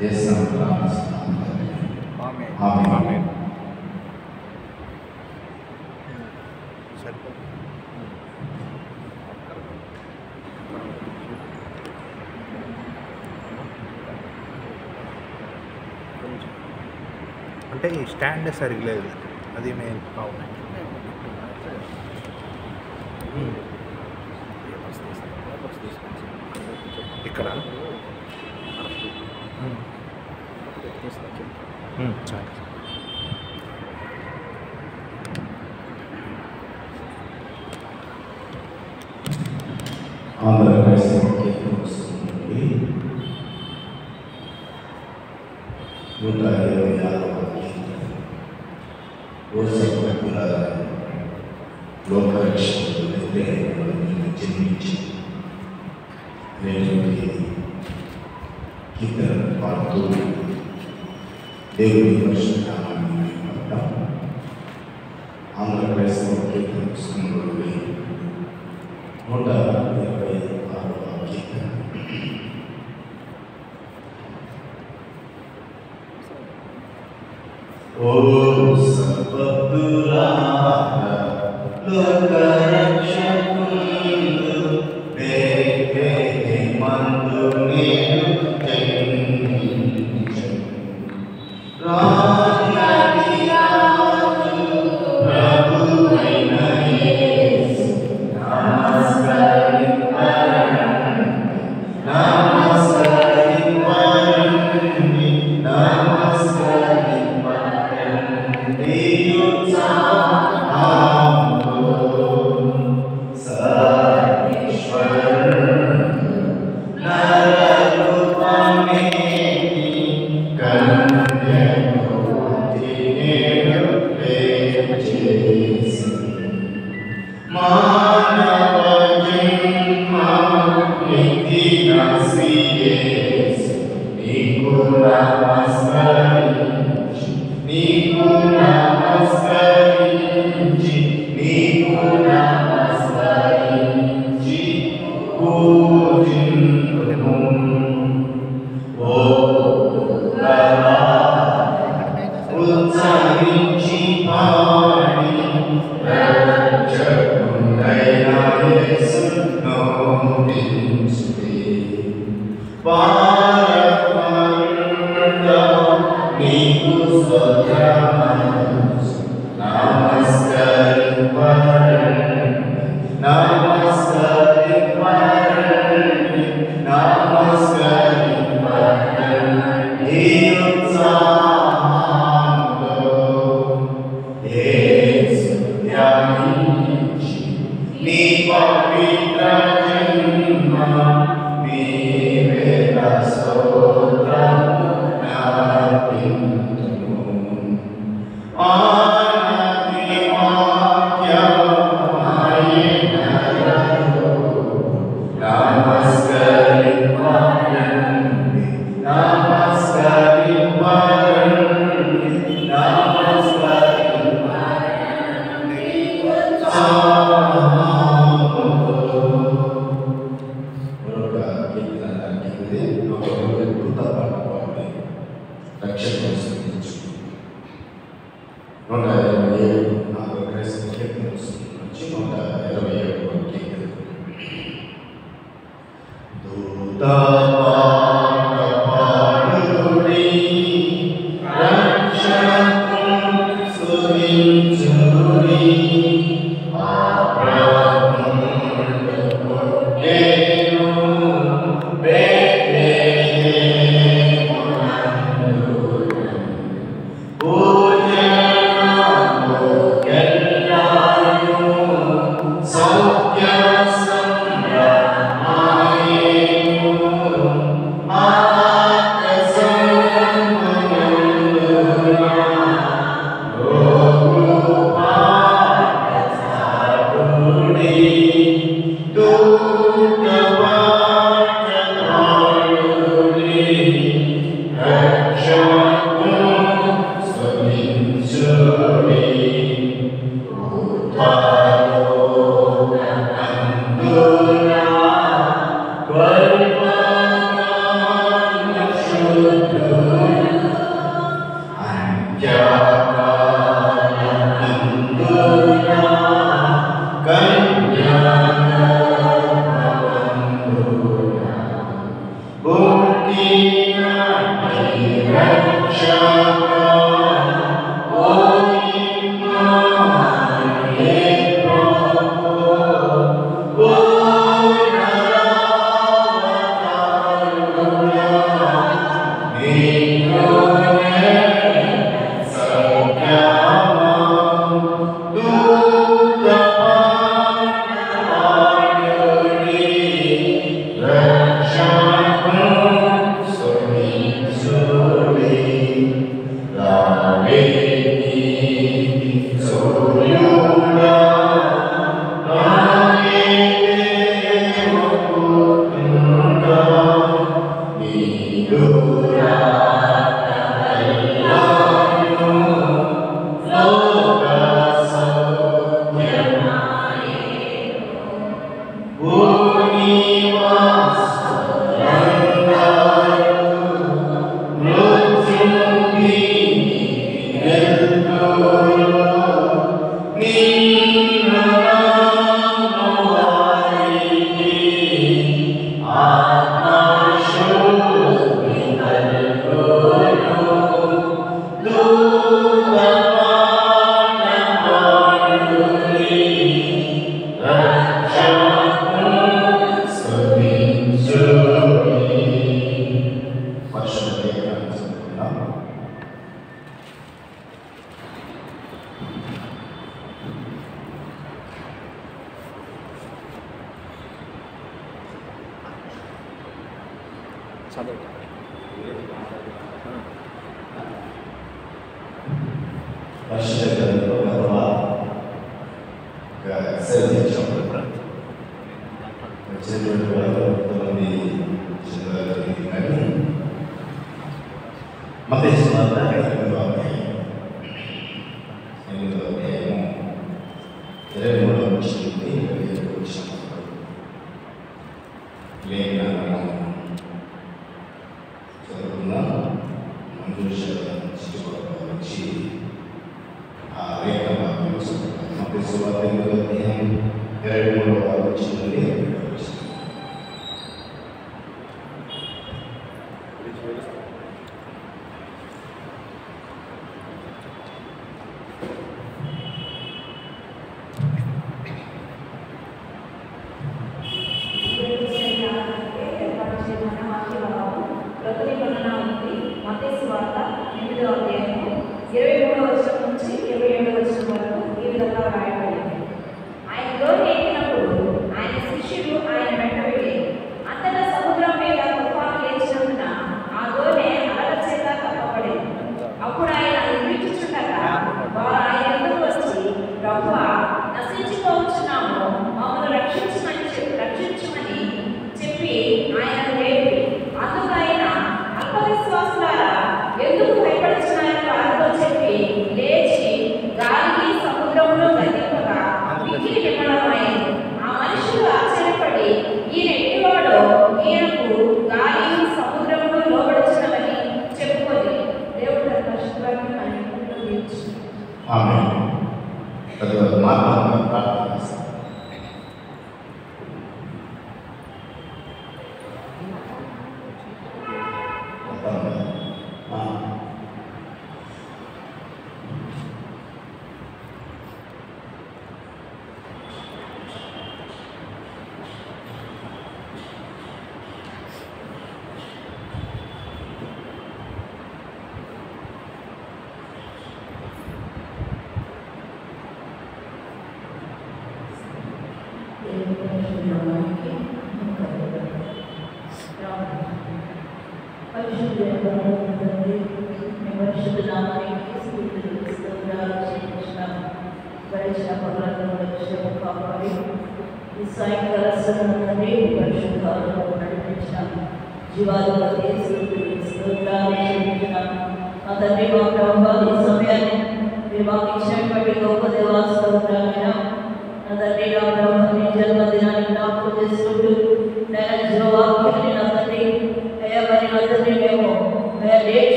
చేస్తాం ప్రార్థిస్తున్నాం. ఆమేన్. ఆమేన్. ఆమేన్. అంటే ఈ స్టాండ్ సరిగ్లేదు, అది మెయిన్ ప్రాబ్లం. ఇక్కడ సరే. ఆంధ్ర క్రైస్తవ కీర్తన పుస్తకంలోని 126వ కీర్తన. యోసేపు లోకరక్షకుడు వ్యతిరేకంగా జన్మించి అనేటువంటి కీర్తన పాడుతూ దేవుని పరిశుద్ధ నామాన్ని పాడతాం. ఆంధ్ర క్రైస్తవ కీర్తన పుస్తకంలోని 126వ కీర్తన. ఓ సర్వభక్తులారా, లోకరక్షకుడు బెత్లెహేమందు నేడు జన్మించెను. రాజాది రాజు ప్రభువైన యేసు నమస్కరింపరండి, నమస్కరింపరండి.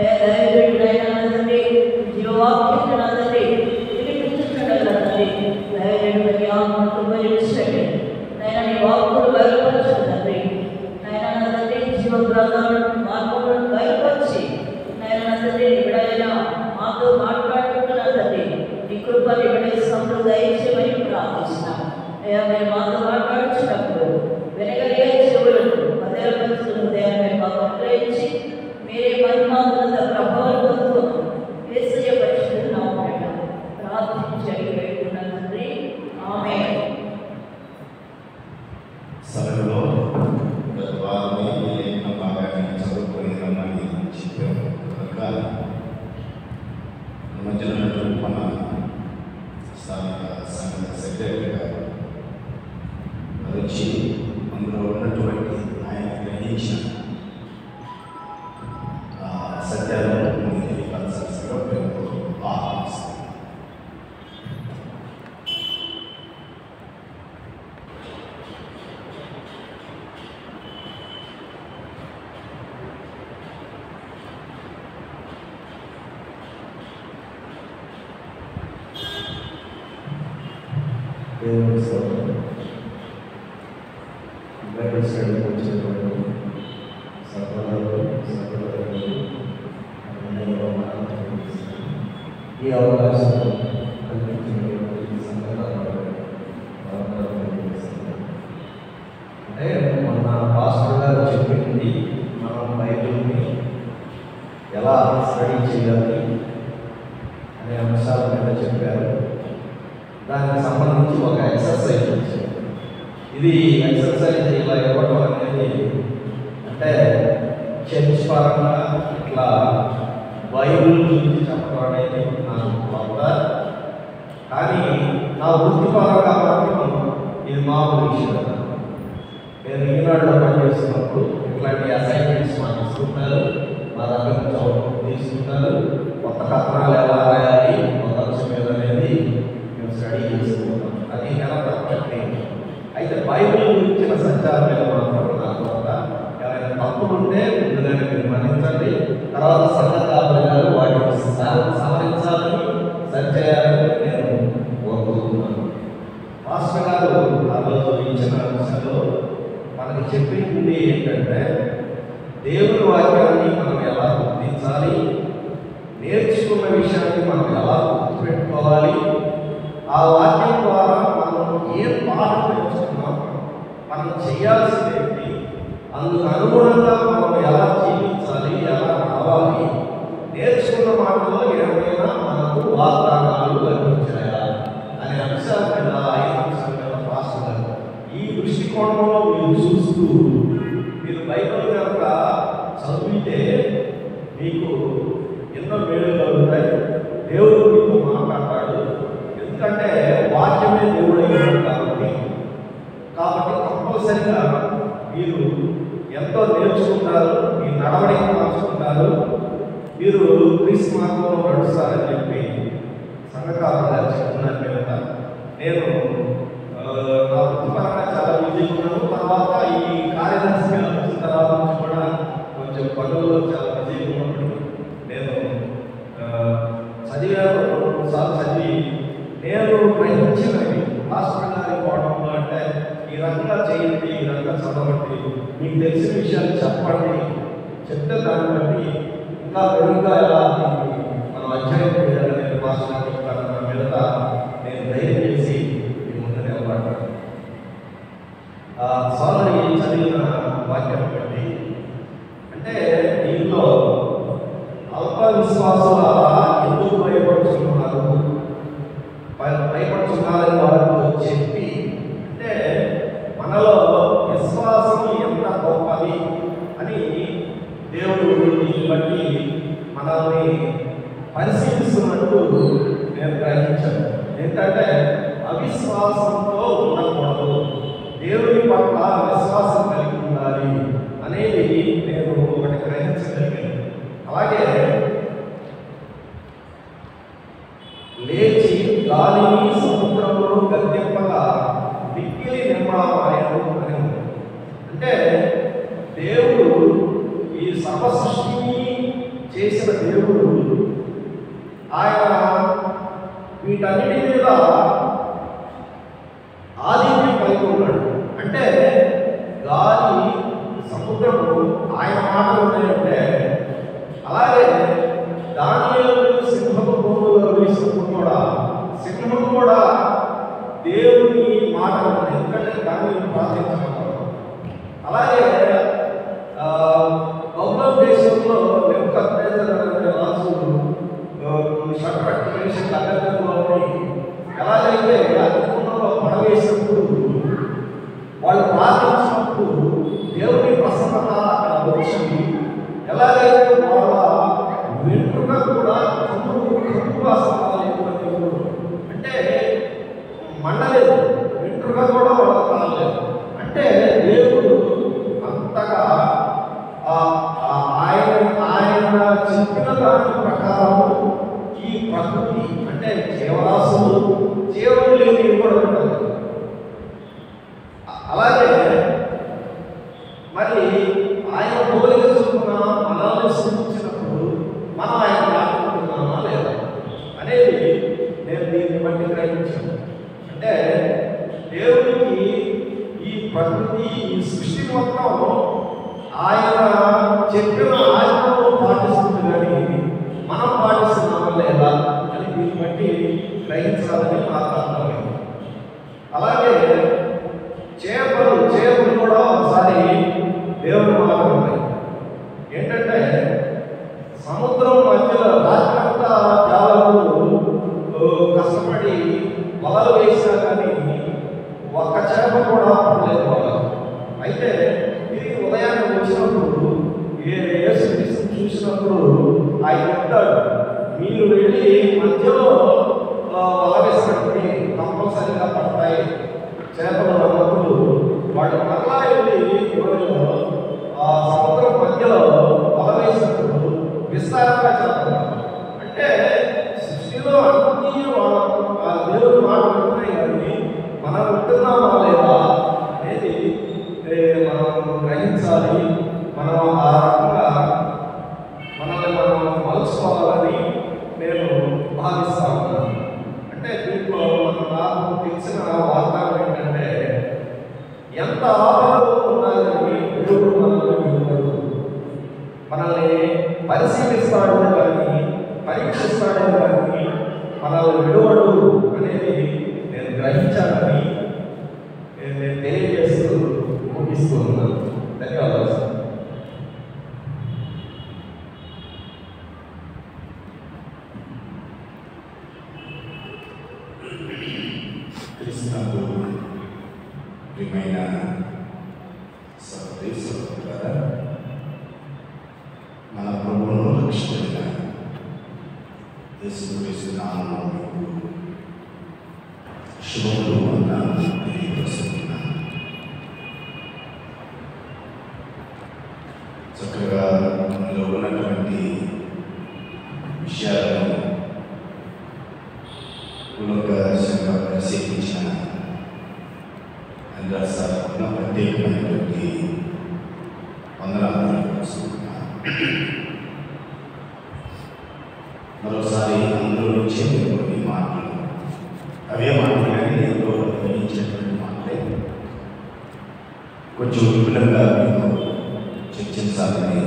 దయచేసి మహిమానంద ప్రభావం పొందుకున్నాం. యేసయ్య పరిశుద్ధ నామమున ప్రార్థించి వేడుకున్నాను తండ్రి. ఆమేన్. సభలో గత వారమే ఈ లేఖన భాగాన్ని చదువుకొని రమ్మని చెప్పాము కనుక మధ్యలో ఉన్నటువంటి మన స్థానిక సంఘ సెక్రటరీ గారు వచ్చి అందులో ఉన్నటువంటి ఆయన గ్రహించిన సత్యాలను తెలియపరచాల్సిందిగా ప్రేమతో ఆహ్వానిస్తాం. దేవుని స్తోత్రం. బైబిల్ స్టడీకి వచ్చినటువంటి ఈ అవకాశం కల్పించినటువంటి అంటే మన పాస్టర్ గారు చెప్పింది మనం బైబిల్ని ఎలా స్టడీ చేయాలి అనే అంశాల మీద చెప్పారు. దానికి సంబంధించి ఒక ఎక్సర్సైజ్ వచ్చింది. ఇది ఎక్సర్సైజ్ ఇలా ఇవ్వడం అనేది అంటే చర్చ్ పరంగా ఇట్లా బైబిల్ గురించి చెప్పడం అనేది నాకు కొత్త. కానీ నా వృత్తిపరంగా మాత్రం ఇది మామూలు విషయం. నేను ఈనాడులో పనిచేస్తున్నప్పుడు ఇట్లాంటి అసైన్మెంట్స్ మాకు ఇస్తుంటారు, మా దగ్గర నుంచి తీసుకుంటారు. కొత్త కథనాలు ఎలా రాయాలి, కొత్త అంశం మీద అనేది మేము స్టడీ చేసుకుంటాం. అది ఎలా తప్పట్లేదు. అయితే బైబిల్ గురించిన సత్యాల మీద మాత్రం నాకు కొత్త. ఎవరైనా తప్పులు ఉంటే ముందుగానే మీరు మన్నించండి. తర్వాత సంఘాలు గారు వాటిని సవరించాలని సరిచేయాలని నేను కోరుకుంటున్నాను. మాస్టర్ గారు ఆ రోజు ఇచ్చిన అంశంలో మనకి చెప్పింది ఏంటంటే దేవుని వాక్యాన్ని మనం ఎలా గుర్తించాలి, నేర్చుకున్న విషయాన్ని మనం ఎలా గుర్తుపెట్టుకోవాలి, ఆ వాక్యం ద్వారా మనం ఏ పాఠం నేర్చుకున్నాం, మనం చేయాల్సింది ఏంటి, అందుకు అనుగుణంగా మనం ఎలా జీవించాలి, ఎలా రావాలి, నేర్చుకున్న మాటలో ఏమైనా మనకు వాగ్దానాలు లభించాయా అనే అంశాల మీద 5 అంశాల మీద రాస్తున్నారు. ఈ దృష్టికోణంలో మీరు చూస్తూ మీరు బైబిల్ కనుక చదివితే మీకు ఎన్నో మేలు కలుగుతాయి. దేవుడు మీతో మాట్లాడతాడు. ఎందుకంటే వాక్యమే దేవుడు అయ్యాడు కాబట్టి కంపల్సరిగా మీరు ఎంతో నేర్చుకుంటారు, మీ నడవడిక మార్చుకుంటారు, మీరు క్రీస్తు మార్గంలో నడుస్తారని చెప్పి సంఘకారులు గారు చెప్తున్నారు కనుక నేను నా వృత్తిపరంగా చాలా బిజీగా ఉన్నాను. తర్వాత ఈ కార్యదర్శిగా వచ్చిన తర్వాత నుంచి కూడా కొంచెం పనుల్లో చాలా బిజీగా ఉన్నప్పుడు నేను చదివాను. 2 సార్లు చదివి నేను గ్రహించినవి మాస్టర్ గారి కోణంలో అంటే ఈ రకంగా చేయండి, ఈ రకంగా చదవండి, మీకు తెలిసిన విషయాలు చెప్పండి, చెప్తే దాన్ని బట్టి ఇంకా మెరుగ్గా ఎలా మనం అధ్యయనం చేయాలని మాస్టర్ చెప్తాను. నా మీద నేను ధైర్యం చేసి మీ ముందు నిలబడ్డాను. సోదరి చదివిన వాక్యం బట్టి అంటే దీనిలో అల్ప విశ్వాసుల ఎందుకు భయపడుతున్నారు, భయపడుతున్నారని వారితో చెప్పి అంటే మనలో విశ్వాసం ఎంత గొప్పది అని దేవుడు దీన్ని బట్టి మనల్ని పరిశీలిస్తున్నట్టు నేను గ్రహించాను. ఏంటంటే అవిశ్వాసంతో ఉండకూడదు, దేవుని పట్ల విశ్వాసం కలిగి ఉండాలి అనేది నేను ఒకటి గ్రహించగలిగాను. అలాగే లేచి గాలిని సముద్రంలో గద్దెంపగా మిక్కిలి నిర్మాణమాయను అని అంటే దేవుడు ఈ సర్వ సృష్టిని చేసిన దేవుడు ఆయన వీటన్నిటి మీద ఆధిక్యం కలిగి ఉన్నాడు. అంటే గాలి సముద్రము ఆయన మాటలు ఉన్నాయంటే అలాగే దానియేలు సింహపు భూములలో వేసినప్పుడు కూడా సింహం కూడా దేవుని మాటలు ఉన్నాయి. ఎందుకంటే దానిని ప్రార్థించమన్నారు. అలాగే బబులోను దేశంలో నెబుకద్నెజరు వెంట్రుక కూడా కమ్ము వాసన అంటే మండలేదు, వెంట్రుక కూడా వాళ్ళకి కాలేదు. అంటే దేవుడు అంతగా ఆయన చెప్పిన దాని ప్రకారం ఈ ప్రకృతి అంటే జీవరాశులు జీవం లేని కూడా ఉంటుంది. అలాగే మరి ఆయన పోలిక చొప్పున మనల్ని సృష్టించినప్పుడు మనం ఆయన మాట్లాడుతున్నామా లేదా అనేది నేను దీన్ని బట్టి గ్రహించాను. అంటే దేవుడికి ఈ ప్రకృతి ఈ సృష్టి మొత్తం ఆయన చెప్పిన ఆజ్ఞను పాటిస్తుంది, కానీ మనం పాటిస్తున్నామా లేదా అని దీన్ని బట్టి గ్రహించాలని నాకు అర్థమైంది. అలాగే చేపలు కూడా ఒకసారి దేవుని మాట ఉన్నాయి. ఏంటంటే సముద్రం మధ్యలో రాత్రంతా జాలకులు కష్టపడి వలలు వేసినా కానీ ఒక్క చేప కూడా పడలేదు వాళ్ళు. అయితే తిరిగి ఉదయాన్నే వచ్చినప్పుడు యేసుక్రీస్తు చూసినప్పుడు ఆయన చెప్తాడు, మీరు వెళ్ళి మధ్యలో వల వేసినప్పుడు కంపల్సరీగా పడతాయి చేపలు అన్నప్పుడు వాడు మరలా వెళ్ళి సముద్రం మధ్యలో వల వేసినప్పుడు విస్తారంగా చేపలు. అంటే సృష్టిలో అన్ని దేవుడు మాట్లాడుతున్నాయి, కానీ మనం ఉంటున్నామా లేదా అనేది మనం గ్రహించాలి. మనం ఆ రకంగా మనల్ని మనం మలుచుకోవాలని నేను భావిస్తా ఉన్నాను. అంటే దీంట్లో నాకు తెలిసిన వాగ్దానం ఏంటంటే ఎంత ఆపదలో ఉన్నా కానీ దేవుడు మనల్ని పరిశీలిస్తాడు కానీ పరీక్షిస్తాడు కానీ మనల్ని విడవడు అనేది నేను గ్రహించాలని నేను తెలియజేస్తూ ముగిస్తూ ఉన్నాను. ధన్యవాదాలు సార్. క్రీస్తునందు ప్రియమైన సహోదరి సహోదరులారా, మన ప్రభువును రక్షకుడైన యేసుక్రీస్తు నామములో మీకు శుభములు వందనాలు తెలియజేస్తున్నాను. చక్కగా మనలో ఉన్నటువంటి విషయాలను కులంగా పరిశీలించిన అందరూ ప్రత్యేకమైనటువంటి వందనాలు తెలియజేస్తున్నాను. మరోసారి అందులో నుంచి కొన్ని మాటలు, అవే మాటలు కానీ ఎంతో గ్రహించినటువంటి మాటలే కొంచెం విపులంగా మీకు చర్చించాలని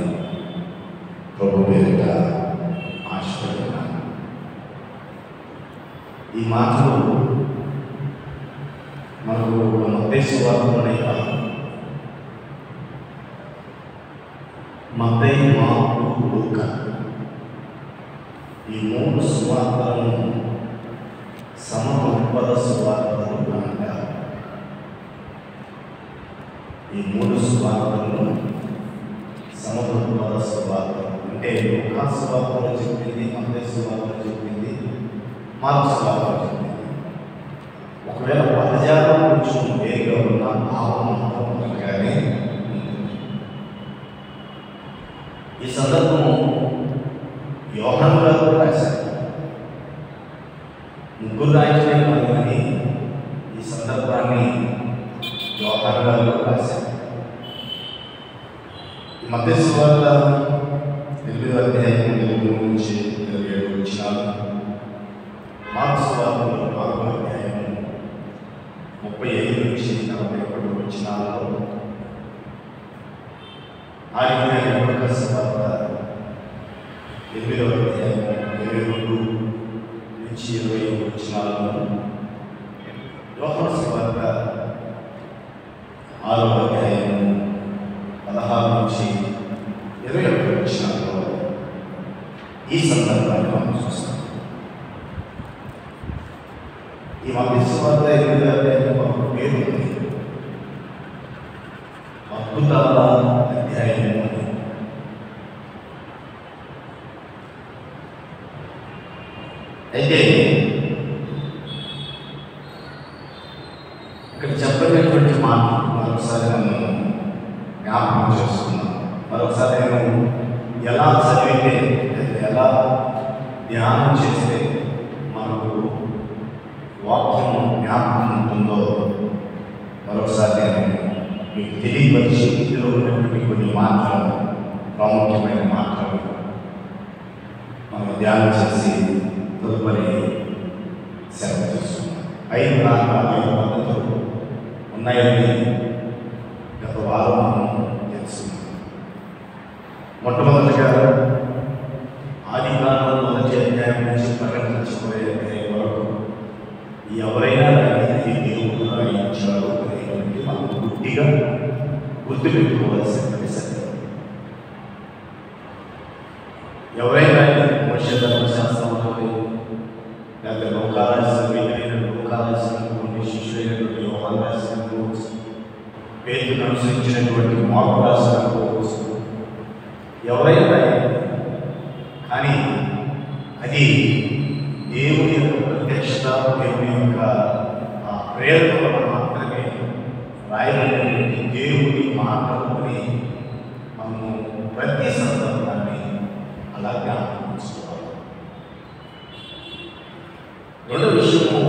ప్రభు పేరిట ఆశపడుతున్నాను. ఈ మాటలు మనకు మత్తయి సువార్తలోనే కాదు, మత్తయి, మార్కు, లూకా ఈ మూడు సువార్తలను సమదృక్పథ సువార్తలు అంటారు. ఈ మూడు సువార్తలను సమదృక్పథ సువార్తలు అంటే లూకా సువార్తలో చెప్పింది, మత్తయి సువార్తలో చెప్పింది, మార్కు సువార్తలో చెప్పింది. ఒకవేళ పదజాలం కొంచెం వేరుగా ఉన్న భావం మాత్రమే ఈ సందర్భము యోహాను గారు రాశారు. ముగ్గురు రాయించే కాదు, కానీ ఈ సందర్భాన్ని యోహాను గారు రాశారు. ఈ మత్తయి సువార్త 8వ అధ్యాయం 8 నుంచి 27 వచనాలు, మార్కు సువార్తలో 4వ అధ్యాయం 35 నుంచి 41 వచనాలలో, ఆదికాండం లూకా సువార్త 8వ అధ్యాయం 22 నుంచి 25 వచనాలను, యోహాను సువార్త 6వ అధ్యాయం 16 నుంచి 21 వచనాలలో ఈ సందర్భాన్ని మనం చూస్తాం. ఈ మత్తయి సువార్త 8వ అధ్యాయం ఒక పేరు ఉంది, అద్భుతాల అధ్యాయం. అయితే ఇక్కడ చెప్పినటువంటి మాట మరొకసారి నన్ను జ్ఞాపకం చేస్తున్నాను. మరొకసారి నేను ఎలా చదివితే ఎలా ధ్యానం చేస్తే మనకు వాక్యం జ్ఞాపకం ఉంటుందో మరొకసారి నేను మీకు తెలియపరిచి ఇందులో ఉన్నటువంటి కొన్ని మాటలు, ప్రాముఖ్యమైన మాటలు మనం ధ్యానం చేసి తదుపరి సెలవు చేస్తున్నాం. 5 పద్ధతులు ఉన్నాయని గత వారం మనం తెలుసుకున్నాం. మొట్టమొదటిగా ఆదికాండం 1వ అధ్యాయం నుంచి ప్రకటించబోయే వరకు ఎవరైనా రాయింది దేవుడు రాయించాడు అనేటువంటి మనం గుడ్డిగా గుర్తుపెట్టుకోవాల్సిన సత్యం. ఎవరైనా మనుష్య ధర్మశాస్త్రంలో లేకపోతే లోకారాల్సినటువంటి శిష్యులైనటువంటి యోహాను రాసినటువంటి పేతురును అనుసరించినటువంటి మార్కు రాసినటువంటి ఎవరైనా, కానీ అది దేవుని యొక్క ప్రత్యక్షత, దేవుని యొక్క ప్రేరణ వల్ల మాత్రమే రాయబడినటువంటి దేవుని మాటలని మనము ప్రతి సందర్భాన్ని అలా జ్ఞాపకించుకోవాలి. రెండో విషయము,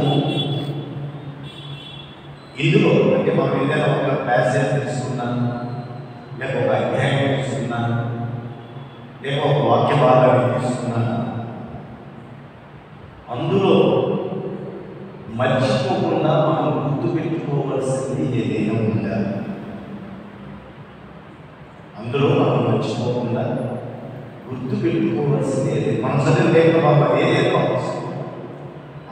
ఇందులో అంటే మనం ఏదైనా ఒక ప్యాసేజ్ తీసుకున్నాను, లేక ఒక అధ్యాయం తీసుకున్నాను, లేక ఒక వాక్య భాగాన్ని తీసుకున్నాను, అందులో మర్చిపోకుండా మనం గుర్తుపెట్టుకోవాల్సింది ఏదైనా ఉందా? అందులో మనం మర్చిపోకుండా గుర్తుపెట్టుకోవాల్సింది ఏదైనా, మనం చదివిన బాబా ఏదైనా కావచ్చు,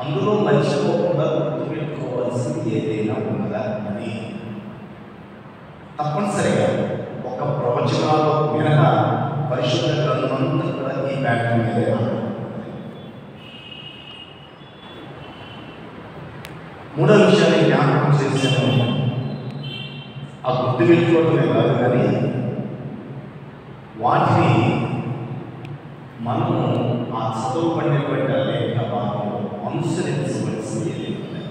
అందులో మర్చిపోకుండా గుర్తుపెట్టుకోవాల్సింది ఏదైనా ఉన్నదా అని తప్పనిసరిగా ఒక ప్రవచనాలు మినహా పరిశుద్ధ గ్రంథమంతా కూడా ఈ ప్యాటర్న్ మీదే మూడో విషయాన్ని జ్ఞాపకం చేశాను. ఆ గుర్తు పెట్టుకోవటమే కాదు, కానీ వాటిని మనము ఆ చదువుకునేటువంటి లేఖ భాగంలో అనుసరించవలసింది ఏదైనా.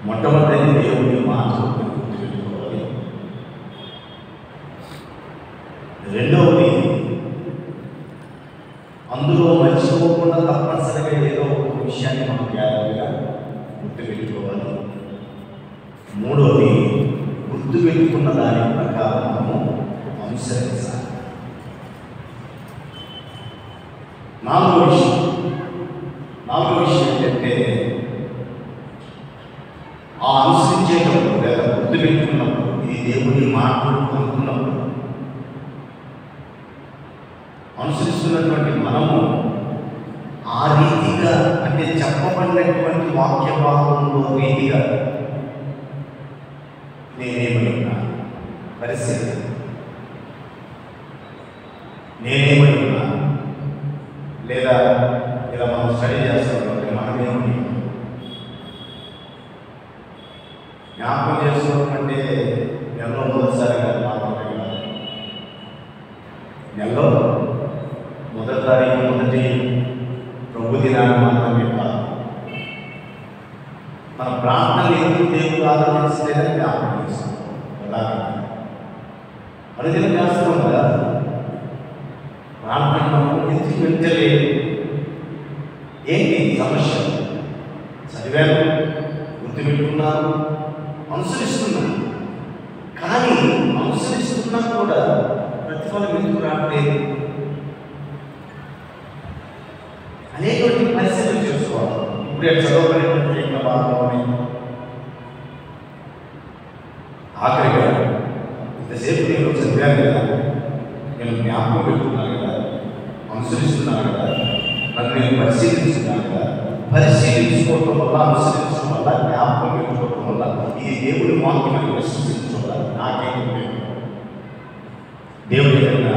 మొట్టమొదటి దేవుని మాటలు గుర్తు పెట్టుకోవాలి. రెండవది, అందులో మర్చిపోకుండా తప్పనిసరిగా ఏదో ఒక విషయాన్ని మనం జాగ్రత్తగా గుర్తుపెట్టుకోవాలి. మూడవది, గుర్తుపెట్టుకున్న దాని ప్రకారం మనము అనుసరించాలి. నాలుగో విషయం ఏంటంటే, ఆ అనుసరించేటప్పుడు లేదా గుర్తుపెట్టుకున్నప్పుడు ఇది దేవుని మాటలు అనుకున్నప్పుడు అనుసరిస్తున్నటువంటి మనము ఆ రీతిగా, అంటే చెప్పబడినటువంటి వాక్య భాగంలో రీతిగా నేనేమన్నా పరిస్థితి, నేనేమన్నా లేదా ఇలా మనం స్టడీ చేస్తున్నప్పుడు మనమేమని జ్ఞాపకం చేసుకోవడం అంటే నెలలో మొదటిసారిగా మాత్రమే కాదు, నెలలో మొదటి తారీఖు మొదటి ప్రభు దినాన్ని మాత్రమే కాదు, మన ప్రార్థనలు ఎందుకు దేవుడు ఆదరించలేదని జ్ఞాపకం చేస్తాం. అలాగే అనుదినం చేస్తున్నాం కదా, ప్రార్థన మనం ఎందుకు వెళ్తలేదు? ఏంటి సమస్య? చదివాను, గుర్తుపెట్టుకున్నాను, అనుసరిస్తున్నాను, కానీ అనుసరిస్తున్నా కూడా ప్రతిఫలం ఎందుకు రావట్లేదు అనేటువంటి పరిస్థితులు చేసుకోవాలి. ఇప్పుడే చదవబడినటువంటి యొక్క భాగంలోనే ఆఖరిగా ఇంతసేపు నేను చదివాను కదా, నేను జ్ఞాపకం పెట్టుకున్నాను కదా, అనుసరిస్తున్నాను కదా, నన్ను నేను పరిశీలిస్తున్నాను కదా, పరిశీలించుకోవటం వల్ల, అనుసరించడం వల్ల, జ్ఞాపకం పెట్టుకోవటం వల్ల ఇది దేవుడి వాక్యాన్ని విశ్వసించడం వల్ల నాకేం దేవుడి యొక్క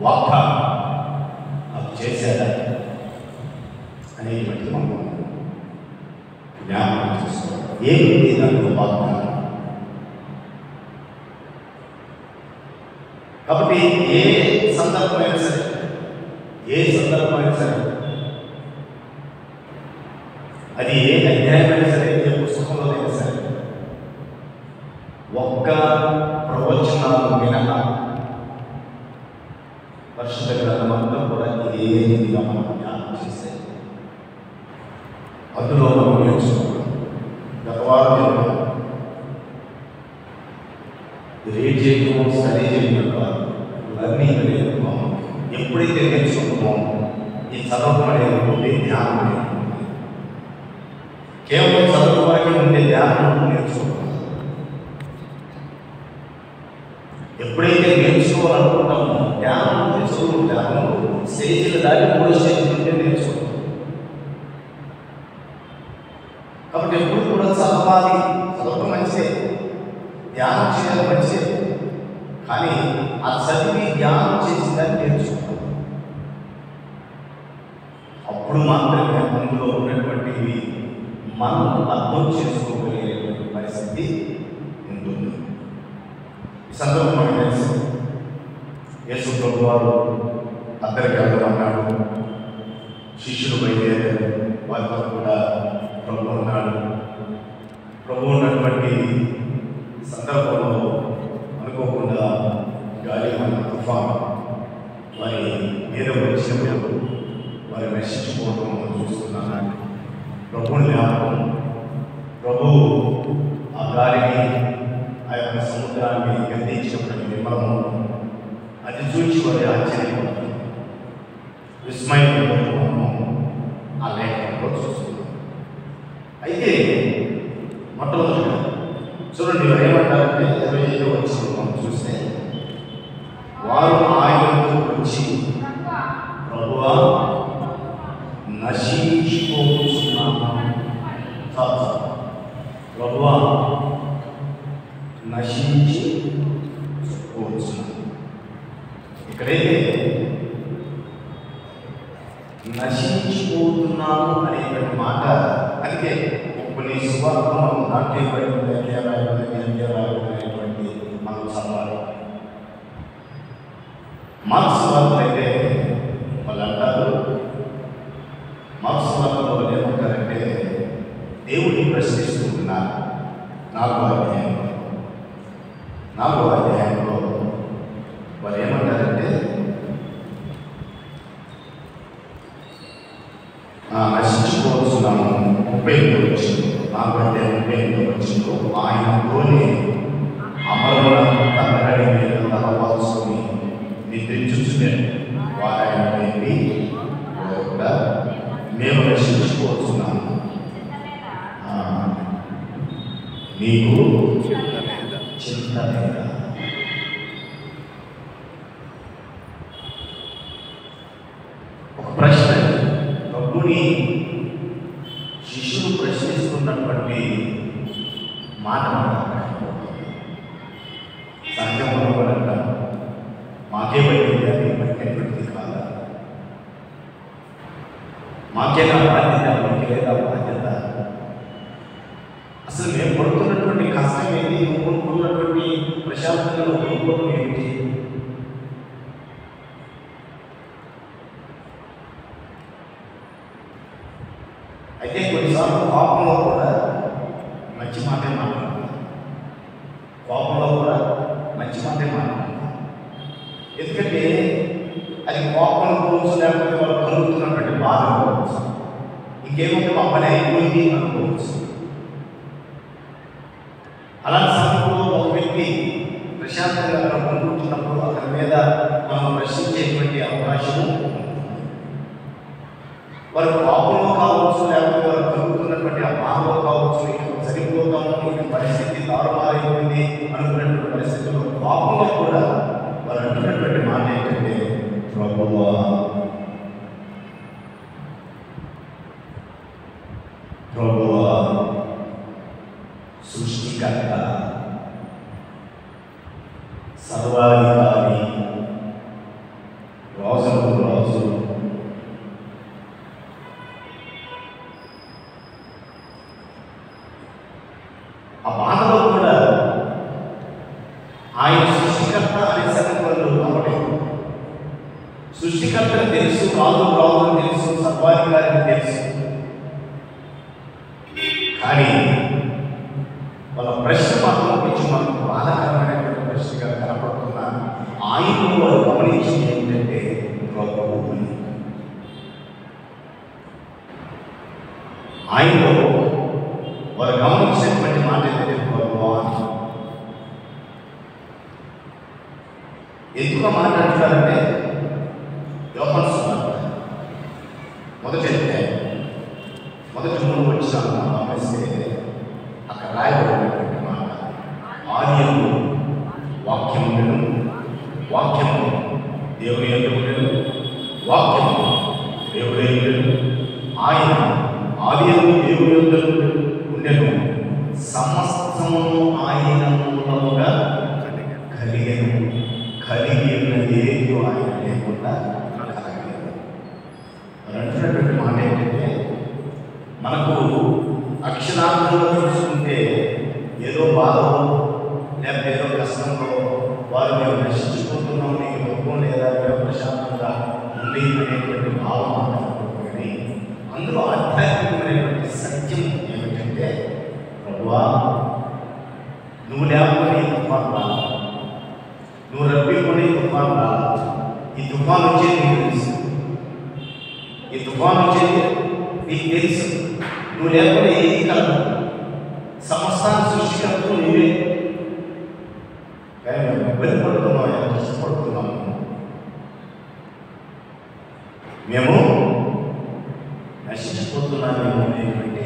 వాగ్దానం నాకు చేశాడా అనేటువంటి మనం జ్ఞాపకం చేసుకోవాలి. ఏమిటి దాంట్లో వాగ్దానం? కాబట్టి ఏ సందర్భమైనా సరే అది ఏ అధ్యాయమైనా సరే, ఏ పుస్తకంలోనైనా సరే, ఒక్క ప్రవచనాలు మినహా పరిశుద్ధ గ్రంథం అంతా కూడా ఇదే రీతిగా మనం జ్ఞానం చేస్తే అందులో మనం నేర్చుకోవాలి. గత వారం రీడ్ చేయడం, స్టడీ చేయడం కాదు, లర్నింగ్ అనేది ఎప్పుడైతే నేర్చుకుంటామో ఈ చదవడం అనేది ఉంటే ధ్యానం అనేది కేవలం చదువు వరకే ఉండే ధ్యానం నేర్చుకుంటాం. ఎప్పుడైతే నేర్చుకోవాలనుకుంటామో ధ్యానం చదువు ధ్యానం స్టేజీలు దాటి 3వ స్టేజ్ ఉంటే నేర్చుకుంటాం. కాబట్టి ఎప్పుడు కూడా చదవడం మంచిదే, ధ్యానం చేయాలి మంచిదే, కానీ ఆ చదివి ధ్యానం చేసిందని నేర్చుకుంటాం. అప్పుడు మాత్రమే అందులో ఉన్నటువంటివి మనం అర్థం చేసుకోగలిగేటువంటి పరిస్థితి ఉంటుంది. ఈ సందర్భంలో తెలుసు, యేసు ప్రభు వారు అద్దరికి వెళ్దామన్నాడు, శిష్యులు బయలుదేరారు, వారితో కూడా ప్రభు ఉన్నాడు. ప్రభు ఉన్నటువంటి సందర్భంలో అనుకోకుండా గాలి తుఫాను వారి మీద వచ్చినప్పుడు వారి నశించిపోవడం చూస్తున్నాను. ప్రభువుని జ్ఞాపకం, ప్రభు ఆ గాలిని, ఆ యొక్క సముద్రాన్ని గద్దించినప్పటి నిర్మలము అది చూచి వారి ఆశ్చర్యపడుతుంది, విస్మయపడుతున్నాము ఆ లేఖనంలో చూస్తున్నాం. అయితే మొట్టమొదటిగా చూడండి, వారు ఏమంటారంటే 25వ వచనం మనం చూస్తే, వారు ఆయనతో వచ్చి ప్రభువా నశించిపోతున్నాము, ప్రభువా నశించిపోతున్నాము. ఇక్కడైతే నశించిపోతున్నాము అనేటువంటి మాట, అందుకే కొన్ని సువార్తలు నాట్యమైనటువంటి మనం చదవాలి. మార్క్స్ వార్తలు అయితే వాళ్ళు అంటారు, మార్క్స్ వార్తలో ఏమంటారంటే దేవుడిని ప్రశ్నిస్తూ ఉన్నారు. 4వ అధ్యాయంలో వారు ఏమంటారంటే నశించుకోవచ్చున్నాము. 38వ వచనం, 4వ అధ్యాయం 38వ వచనంలో ఆయనతోనే అమరులను కన్నడి మీద తలవాల్సుకుని నిద్రించుచునే వారాయన కూడా మేము నశించుకోవచ్చున్నాము, నీకు చింత లేదా? ఒక ప్రశ్న, ప్రభుని శిష్యులు ప్రశ్నిస్తున్నటువంటి మాట సహజంలో కూడా మాకే పట్టింది, అది పట్టినటువంటిది కాదా? మాకేనా బాధ్యత, మాకే లేదా బాధ్యత? అసలు మేము పడుతున్నటువంటి కష్టం ఏంటి, నువ్వు కొనుక్కున్నటువంటి ప్రశాంతంగా కొనుక్కోవడం ఏంటి? అయితే కొన్నిసార్లు కోపంలో కూడా మంచి మాటే మాట్లాడుతున్నాం, ఎందుకంటే అది కోపం అనుకోవచ్చు, లేకపోతే వాళ్ళు కలుగుతున్నటువంటి బాధ అనుకోవచ్చు, ఇంకేమంటే మా పని అయిపోయింది అనుకోవచ్చు. అలాంటి సమయంలో ఒక వ్యక్తి ప్రశాంతంగా కొనుక్కుంటున్నప్పుడు అతని మీద మనం ప్రశ్నించేటువంటి అవకాశము, వారి కోపంలో కావచ్చు, లేకపోతే వారు కలుగుతున్నటువంటి ఆ బాధలో కావచ్చు, ఇక సరిపోతాము, ఇక పరిస్థితి తారుమారైపోయింది అనుకున్నటువంటి పరిస్థితుల్లో కోపంలో కూడా వారు అంటున్నటువంటి మాట ఏంటంటే, ప్రభువా సృష్టికర్త, సర్వాధికారి, రాజులకు రాజు, ఆ బాధలో కూడా ఆయన సృష్టికర్త అనే సంగతి వాళ్ళు రాజులు తెలుసు, సర్వాధికారికి తెలుసు. కానీ వాళ్ళ ప్రశ్న మాత్రం కొంచెం మనకు బాధాకరమైనటువంటి ప్రశ్నగా కనపడుతున్న ఆయనను వారు గమనించింది ఏంటంటే ప్రభువు అని. ఆయనలో వారు గమనించినటువంటి మాట ఏంటంటే ప్రభువా అని. ఎందుకు మాట్లాడుతున్నారంటే యోహాను సువార్త మొదటి 3 వచనాలను గమనిస్తే అక్కడ రాయబడినటువంటి మాట, ఆదియందు వాక్యము ఉండెను, వాక్యము దేవుని యందు ఉండెను, వాక్యము దేవుడై ఉండెను, ఆయన ఆదియందు దేవుని యందు ఉండెను, సమస్తము ఆయన మూలముగా కలిగెను, కలిగి ఉన్నది ఏదో ఆయన లేకుండా కలగలేదు. మరి అంటున్నటువంటి మాట ఏంటంటే, మనకు అక్షరార్థంలో చూసుకుంటే ఏదో బాధలో లేకపోతే ఏదో కష్టంలో వారు మేము నశించిపోతున్నాం, నీకు దుఃఖం లేదా మేము ప్రశాంతంగా ఉండి అనేటువంటి భావం మాట్లాడుకుంటున్నాయి. అందులో ఆధ్యాత్మికమైనటువంటి సత్యం ఏమిటంటే, ప్రభువా నువ్వు లేకపోతే ఈ తుఫాను రాదు, నువ్వు రప్పికొని తుఫాను రాదు. ఈ తుఫాను వచ్చేది నీకు తెలుసు, ఈ తుఫాను వచ్చేది నీకు తెలుసు. నువ్వు లేకపోతే ఏది కలదు, సమస్తాన్ని సృష్టికర్తలు నీవే. కానీ మేము ఇబ్బంది పడుతున్నాం, ఎంత కష్టపడుతున్నాము. మేము నశించిపోతున్నామేమో అనేటువంటి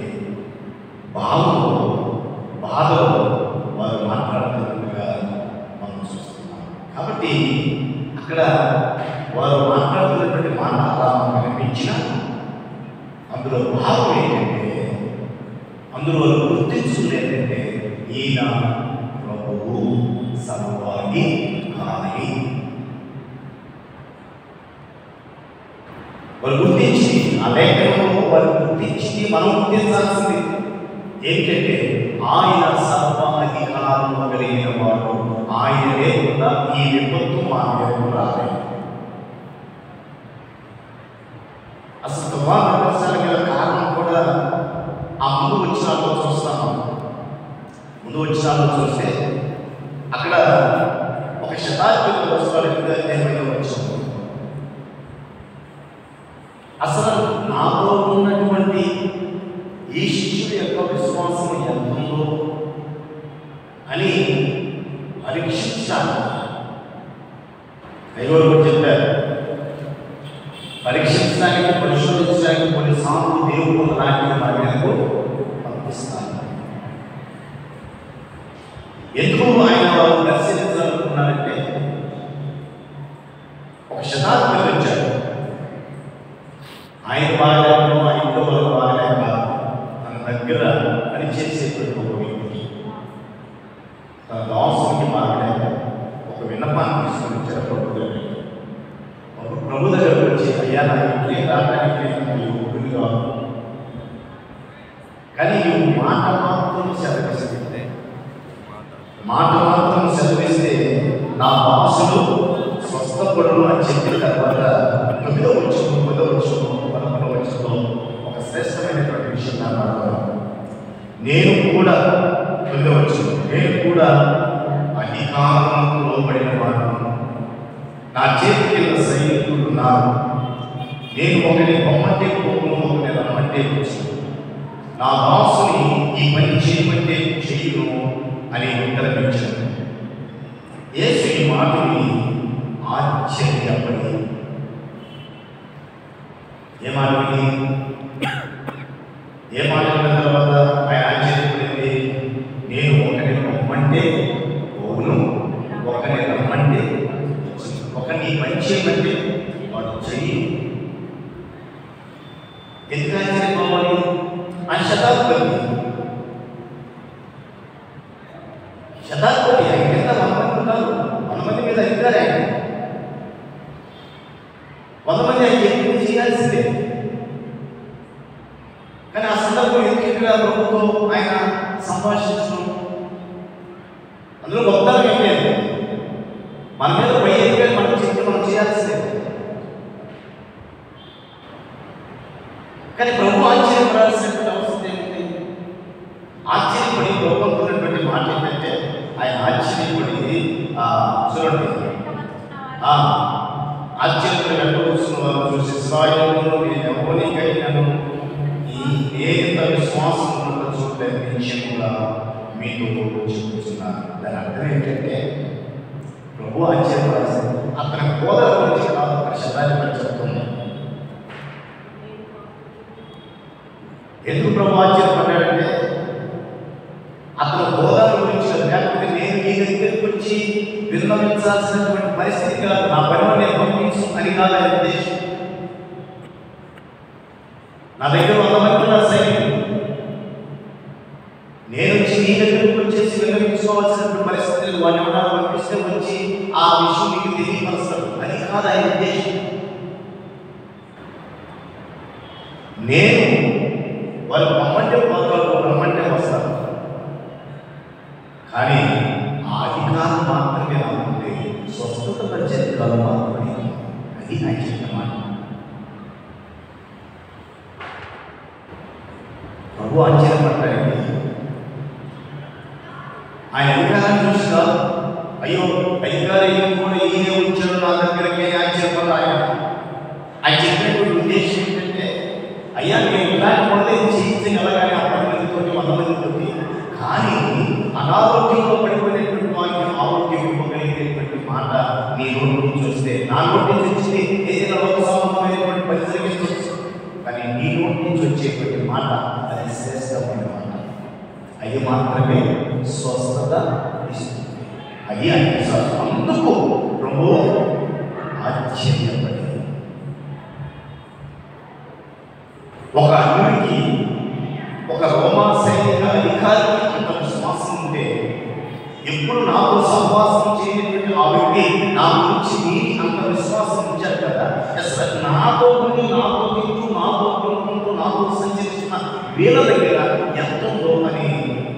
బాధలో వారు మాట్లాడుతున్నట్టుగా మనం చూస్తున్నాం. కాబట్టి అక్కడ వారు మాట్లాడుతున్నటువంటి మాట అలా కనిపించిన అందులో భావం ఏంటంటే, అందులో గుర్తించుకుని ఏంటంటే ఈయన ప్రభువు సర్వాది కాని వారు గుర్తించి, ఆ లేఖనంలో వారు గుర్తించి మనం గుర్తించాల్సింది ఏంటంటే ఆయన సర్వాధికారం కలిగిన వాడు. ఆయన లేకుండా ఈ విపత్తు మా మీద రాలేదు. అసలు తుఫాను నడవడానికి గల కారణం కూడా ఆ ముందు వచ్చినాల్లో చూస్తాము. ముందు వచ్చినాల్లో చూస్తే అక్కడ ఒక శతాధిపతి వస్తువులు ఏమైనా వచ్చాము. అసలు నాతో ఉన్నటువంటి ఈ శిష్యుడి యొక్క విశ్వాసం ఎంత ఉందో అని పరీక్షించాలి. దైవోడు చెప్పారు, పరీక్షించడానికి పరిశోధించడానికి కొన్నిసార్లు దేవుడు నాటిన మార్గాలకు పంపిస్తాను. ఎందుకు ఆయన వారు దర్శించాలనుకున్నారంటే, ఒక శతాధిపతి వచ్చారు. ఆయన బాగాలేక మా ఇంట్లో వాళ్ళు బాగాలేక తన దగ్గర పనిచేసేటువంటి ఒక వ్యక్తికి తన దాసునికి బాగాలేక ఒక విన్నపాన్ని తీసుకొని వచ్చారు ప్రభు దగ్గర. ప్రభు దగ్గరకు వచ్చి, అయ్యా నా ఇంట్లో రావడానికి ఒప్పులు కాదు, కానీ నువ్వు మాట మాత్రం సెలవిస్తే నా భాషలు స్వస్థపడును అని చెప్పిన తర్వాత 9వ వచనంలో ఒక శ్రేష్టమైనటువంటి విషయం మాట్లాడుతున్నాను. నేను కూడా 9వ వచనం, నేను కూడా అధికారంలో లోబడిన వాడు, నా చేతి కింద సైనికులు ఉన్నారు. నేను ఒకరిని పొమ్మంటే పోను, ఒకరిని రమ్మంటే వచ్చు, నా దాసుని ఈ పని చేయమంటే చెయ్యను అని ఉత్తరమించాను. యేసు ఈ మాటని ఆశ్చర్యపడి, ఏ మాట తర్వాత ఆయన ఆశ్చర్యపడింది. నేను ఒకరిని పొమ్మంటే పోను, ఒకరిని రమ్మంటే, ఒకరిని పని చేయమంటే వాడు చెయ్యి. ఎందుకు ఆశ్చర్యపోవాలి? ఆయన శతాధిపతి ఆయన కింద 100 మంది మీద అధికారి. ఆయన 100 మంది ఆయన చెప్పింది చేయాల్సిందే. కానీ ఆ సందర్భం ఎందుకు ప్రభుత్వం ఆయన సంభాషించడం, అందులో గొప్పతనం ఏం లేదు. మన మీద పై అధికారి మనం చెప్తే మనం చేయాల్సిందే. ఆశ్చర్యపడాల్సినటువంటి అవసరం ఏమిటి? ఆశ్చర్యపడి లోపడుతున్నటువంటి మాట ఏంటంటే ఆయన ఆశ్చర్యపడి చూడండి ఆశ్చర్యపడి వెంటబడుతున్న వారు చూసి ఇశ్రాయేలులో నేను ఎవరికైనాను ఈ ఏక విశ్వాసం ఉన్నట్టు చూడలేదు నిశ్చయముగా మీతో చెబుతున్నాను. దాని అర్థం ఏంటంటే ప్రభు ఆశ్చర్యపడాల్సింది అతని బోధన గురించి కాదు, అక్కడ శతాన్ని బట్టి చెప్తున్నాను. ఎందుకు ప్రభు ఆశ్చర్యపడ్డాడంటే అతను బోధన గురించి, లేకపోతే నేను మీ దగ్గరికి వచ్చి విన్నవించాల్సినటువంటి పరిస్థితి కాదు, నా పనిలో నేను పంపించు అని కాదు ఆయన ఉద్దేశం. నా దగ్గర 100 మంది ఉన్నారు సైనికులు, నేను వచ్చి నీ దగ్గరకు వచ్చేసి విన్నవించుకోవాల్సినటువంటి పరిస్థితులు వాళ్ళు ఎవరైనా పంపిస్తే వచ్చి ఆ విషయం మీకు తెలియపరుస్తారు అని కాదు ఆయన ఉద్దేశం. నేను వాళ్ళు రమ్మంటే పోతారు, రమ్మంటే వస్తారు, కానీ ఆ అధికారం మాత్రమే నాకుంటే స్వస్థత పరిచే అధికారం మాత్రమే. అది ఆయన చెప్పిన మాట. ప్రభు ఆశ్చర్యపడ్డాడండి. ఆయన అధికారాన్ని చూసి కాదు, అయ్యో అధికారం కూడా ఈయనే వచ్చాడు నా దగ్గరికి ఆశ్చర్యపడ్డా ఆయన చెప్పినటువంటి ఉద్దేశం ఏంటంటే అయ్యా నేను ఇలాంటి పనులు చేయించగలగానే ఆ 10 మందితో 100 మందితో, కానీ అనారోగ్యంలో పడిపోయినటువంటి వారికి ఆరోగ్యం ఇవ్వగలిగేటువంటి మాట నీ నోటి నుంచి వస్తే, నా నోటి నుంచి వచ్చింది ఏదైనా లోక సంబంధమైనటువంటి పని జరిగించవచ్చు, కానీ నీ నోటి నుంచి వచ్చేటువంటి మాట అది శ్రేష్టమైన మాట. అవి మాత్రమే స్వస్థత ఇస్తుంది. అది ఆయన విశ్వాసం. అందుకు ప్రభు ఆశ్చర్యపడి ఒక అన్యుడికి, ఒక రోమా సైనిక అధికారికి అంత విశ్వాసం ఉంటే ఎప్పుడు నాతో సహవాసం చేయనటువంటి ఆ వ్యక్తి నా గురించి నీటి అంత విశ్వాసం ఉంచారు కదా. అసలు నాతో ఉండి, నాతో తింటూ, నాతో కొనుక్కుంటూ, నాతో సంచరిస్తున్న వీళ్ళ దగ్గర ఎంత ఉందో అని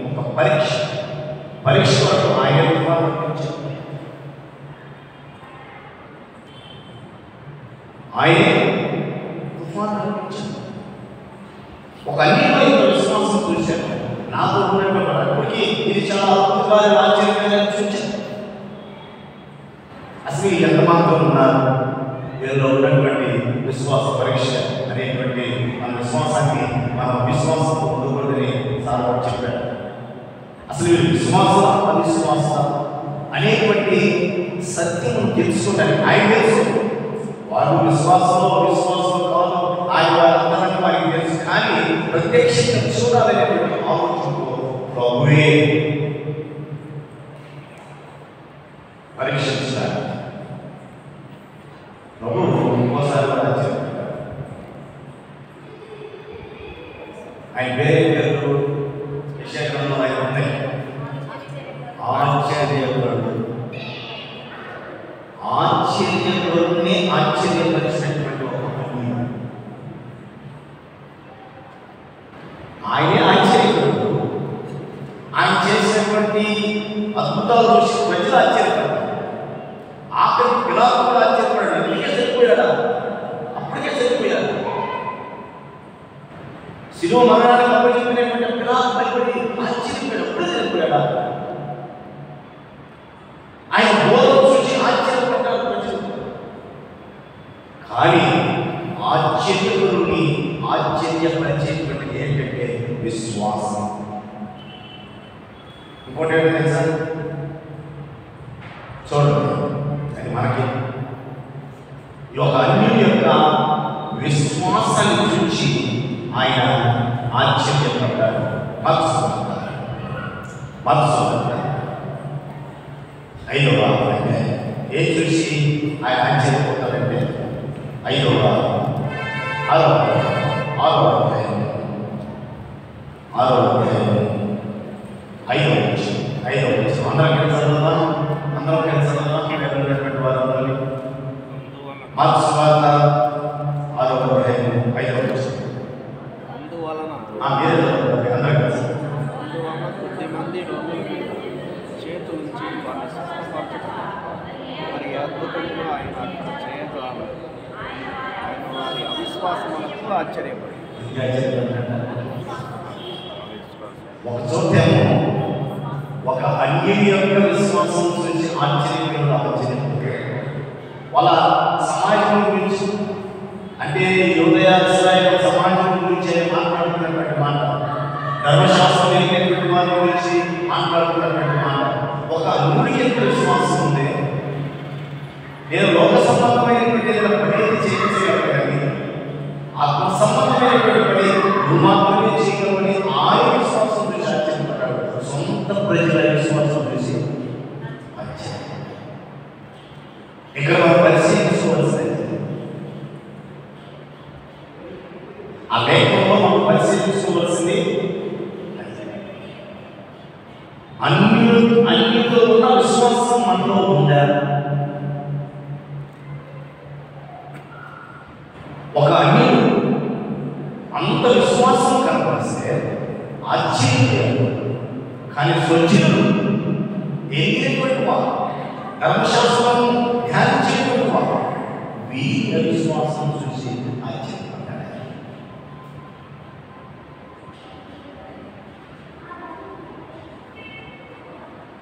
ఒక పరీక్షలో ఆయన పంపించారు. ఆయనే తుఫాను పంపించారు. ఒక అన్యమైన విశ్వాసం చూశాను నాతో ఉన్నటువంటి అప్పటికి ఇది చాలా అద్భుతమైన ఆశ్చర్యకరంగా చూశాను. అసలు ఎంత మాత్రం ఉన్నారు వీళ్ళలో ఉన్నటువంటి విశ్వాస పరీక్ష అనేటువంటి మన విశ్వాసాన్ని మనం విశ్వాసంతో పొందకూడదని సార్ చెప్పాడు. అసలు వీళ్ళు విశ్వాస అవిశ్వాస అనేటువంటి సత్యం తెలుసుకోవడానికి ఆయన తెలుసు. వారు విశ్వాసంలో అవిశ్వాసంలో కాదు, ఆయన అందరం వారికి తెలుసు, కానీ ప్రత్యక్షంగా చూడాలనేటువంటి ఆలోచనతో ప్రభువే పరీక్షించాలి. ప్రభు ఇంకోసారి కూడా చెప్పారు. ఆయన పేరు యెషయా ఆయన ఉన్నాయి. ఆశ్చర్యపరుడిని ఆశ్చర్యపరిచినటువంటి ఒక ప్రభువు. ఆయనే ఆశ్చర్యపరుడు. ఆయన చేసినటువంటి అద్భుతాలు చూసి ప్రజలు ఆశ్చర్యపడ్డారు. ఆఖరి పిలాతు కూడా ఆశ్చర్యపడ్డాడు. ఇప్పటికే చనిపోయాడా? అప్పటికే చనిపోయాడు. శిలువ మరణానికి అప్పచెప్పినటువంటి పిలాతు భయపడి ఆశ్చర్యపోయాడు. అప్పుడే చనిపోయాడా? ఆయన బోధన చూసి ఆశ్చర్యపడ్డారు ప్రజలు. కానీ ఆశ్చర్యపరుని ఆశ్చర్యపరిచేటువంటిది ఏంటంటే విశ్వాసం. ఇంకోటి ఏంటంటే సార్ చూడండి, అది మనకి ఈ యొక్క అన్యుని యొక్క విశ్వాసాన్ని చూసి ఆయన ఆశ్చర్యపడ్డాడు. మత్స్సుపడ్డాడు. 5వ అంటే ఏం చూసి ఆయన ఆశ్చర్యపోతాడంటే 5వ 6వ అధ్యాయం 5వ వచనం అందరం కలిసి చదువుదాం. ఉన్నటువంటి వారందరినీ మార్క్స్ వార్త 6వ అధ్యాయం 5వ వచనం. అందువలన అందరం కలిసి కొద్దిమంది రోగులకు చేతులుంచి వారిని స్వస్థపరచడం మరి అద్భుతంగా ఆయన అక్కడ చేయగలరు. ఆయన వారి అవిశ్వాసములకు ఆశ్చర్యపడి ఒక చోటేమో ఒక అన్యుని యొక్క విశ్వాసం గురించి ఆశ్చర్యపోయారు. వాళ్ళ సమాజం గురించి అంటే యూదయ ఇశ్రాయేలు సమాజం గురించి మాట్లాడుతున్నటువంటి మాట, ధర్మశాస్త్రం వెళ్ళినటువంటి వారి గురించి మాట్లాడుతున్నటువంటి మాట. ఒక అన్యుడికి ఎంత విశ్వాసం ఉంది, నేను లోక సంబంధమైనటువంటి పని చేయగలను కానీ ఆత్మ సంబంధమైనటువంటి పని నువ్వు మాత్రమే చేయగలని ఆయన విశ్వాసం గురించి ఆశ్చర్యపడ్డాడు. సొంత ప్రజల విశ్వాసం గురించి ఆశ్చర్యపడ్డాడు. ఇక్కడ మనం పరిశీలించుకోవాల్సింది ఆ లేఖంలో మనం పరిశీలించుకోవాల్సింది అన్నిలో ఉన్న విశ్వాసం మనలో ఉందా? ఒక అన్యుడు అంత విశ్వాసం కనపరిస్తే ఆశ్చర్యం. కానీ స్వచ్ఛులు ఎన్నికటువంటి వారు, ధర్మశాస్త్రం ధ్యానించేటువంటి వారు వీరి విశ్వాసం చూసి ఆశ్చర్యపడ్డారు.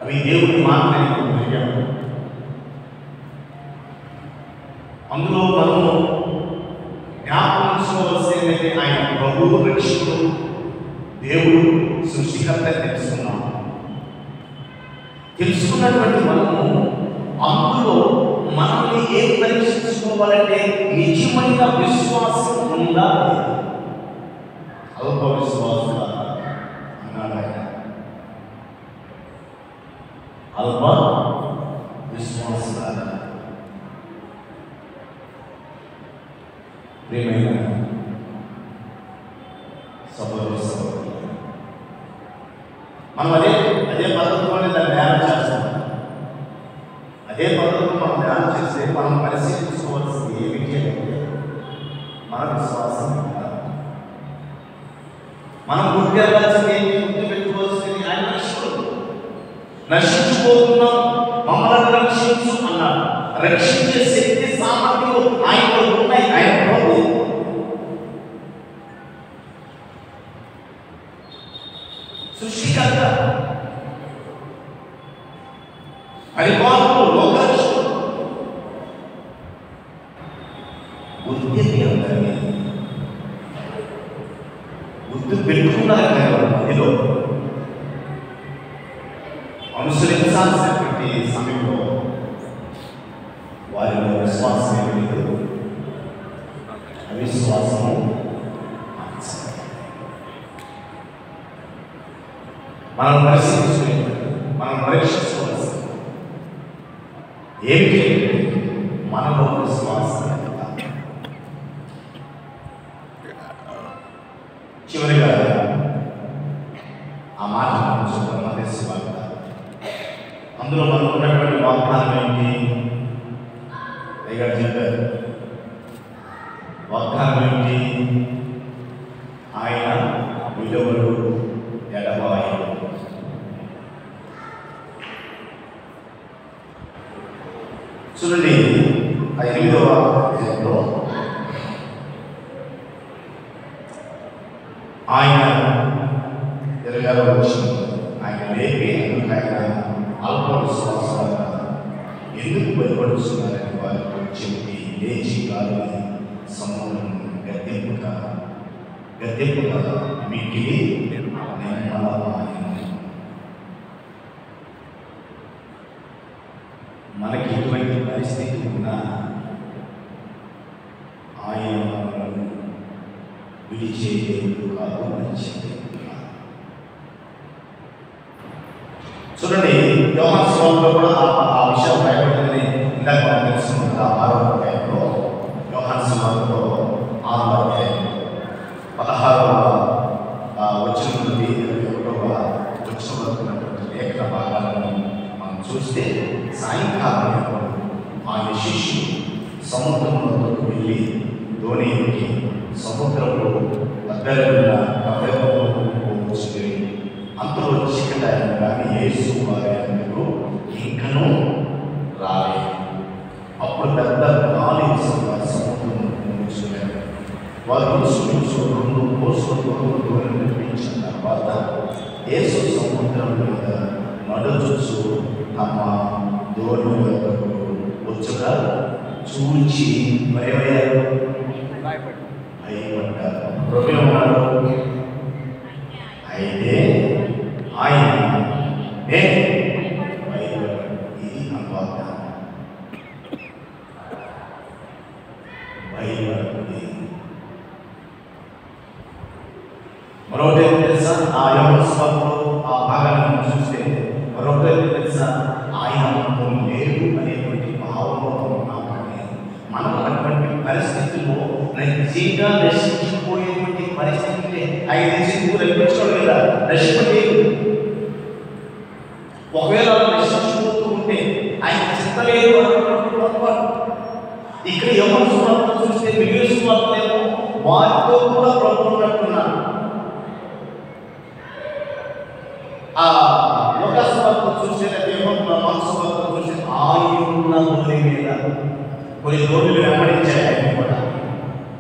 అవి దేవుడి మాత్రమే. అందులో మనము జ్ఞాపకించుకోవాల్సింది ఆయన ప్రభువు, రక్షకుడు, దేవుడు, సృష్టికర్త తెలుసుకున్నాం. తెలుసుకున్నటువంటి మనము అందులో మనల్ని ఏం పరీక్షించుకోవాలంటే నిజమైన విశ్వాసం ఉందా? అల్ప విశ్వాసం అన్నాడు ఆయన. అల్ప విశ్వాసాలు ప్రియమైన సహోదరు సహోదరులు, మనం అదే పద్ధతిలోనే దాన్ని ధ్యానం చేస్తాం. అదే పద్ధతిలో మనం ధ్యానం చేస్తే మనం పరిశీలించుకోవాల్సింది ఏమిటి అంటే మన విశ్వాసం కాదు. మనం గుర్తించాల్సింది ఏంటి, గుర్తుపెట్టుకోవాల్సింది ఆయన రక్షకుడు. నశించిపోతున్నాం, మమ్మల్ని రక్షించు అన్నాడు. రక్షించే శక్తి సామర్థ్యం ఆయనలో ఉన్నాయి. ఆయన ప్రభు సృష్టికర్త, పరిపాలకుడు, లోకరక్షకుడు. గుర్తు పెట్టుకున్నారు మధ్యలో అనుసరించాల్సినటువంటి సమయంలో వారిలో విశ్వాసం ఏమి లేదు. అవిశ్వాసము మనం పరీక్షించుకోవాల్సింది ఏమిటి? మనలో విశ్వాసం. చివరిగా ఆ మాట మనం చూద్దాం. అందులో మనకు ఉన్నటువంటి వాగ్దానం ఏంటి? అయ్యగారు చెప్పారు. వాగ్దానం ఏంటి? ఆయన విలువలు ఎడబాయి. చూడండి, 8వ అధ్యాయంలో ఆయన 20వ వచనం, ఆయన లేపి ఎందుకు ఆయన అల్ప విశ్వాసాలుగా ఎందుకు భయపడుతున్నారని వారితో చెప్పి లేచి గాలిని సమూహం గద్దెంపుగా మిగిలి మనకి ఎటువంటి పరిస్థితి ఉన్నా ఆయన మనల్ని విడిచే దేవుడు కాదు, మంచి దేవుడు కాదు. చూడండి, యోహాను సువార్తలో కూడా ఆ విషయం భయపడిందని ఇందాక మనం తెలుసుకున్నాం. 6వ అధ్యాయంలో యోహాను సువార్తలో 6వ అధ్యాయంలో 16వ వచనం నుండి 21వ వచనం వరకు ఉన్నటువంటి లేఖన భాగాలను మనం చూస్తే, సాయంకాలం ఆయన శిష్యులు సముద్రంలోకి వెళ్ళి ధోని ఎక్కి సముద్రంలో దగ్గరగా పోవచ్చు. అంతలో చీకటాయన కానీ యేసు వారి అందుకు ఇంకనూ రాలేదు. అప్పుడు పెద్ద గాలి సముద్రం కూర్చున్నారు. వారు ఇంచుమించు 2 కోసులు దూరం నిర్మించిన తర్వాత యేసు సముద్రం మీద నడుచుచు తమ దోణి వద్దకు వచ్చుగా చూచి భయమయ్యారు, భయపడ్డారు. ప్రభువున్నాడు. అయితే ఆయన నేను భయపడ్డాడు. ఇది అనువాద భయపడి మరొకటి తెలుసా, ఆ యవనస్తులో ఆ భాగాన్ని చూస్తే మరొకటి తెలుసా, ఆయన మనతో లేరు అనేటువంటి భావంలో ఉన్నాం. కానీ మనం అటువంటి పరిస్థితుల్లో నిజంగా నశించిపోయేటువంటి పరిస్థితి ఆయన నిజంగా రక్షించడం లేదా నశించలేదు. ఒకవేళ నశించిపోతూ ఉంటే ఆయన చింతలేదు అనుకుంటున్నారు. ఇక్కడ ఎవరు సువార్త చూస్తే మిగిలిన సువార్తలేమో వారితో కూడా ప్రభు ఉన్నట్టున్నారు. ఆ లోకస్వార్త చూసేదేమో మనసువార్త చూసి ఆయన దోణి మీద కొన్ని దోణులు వెంబడించాయి. ఆయన కూడా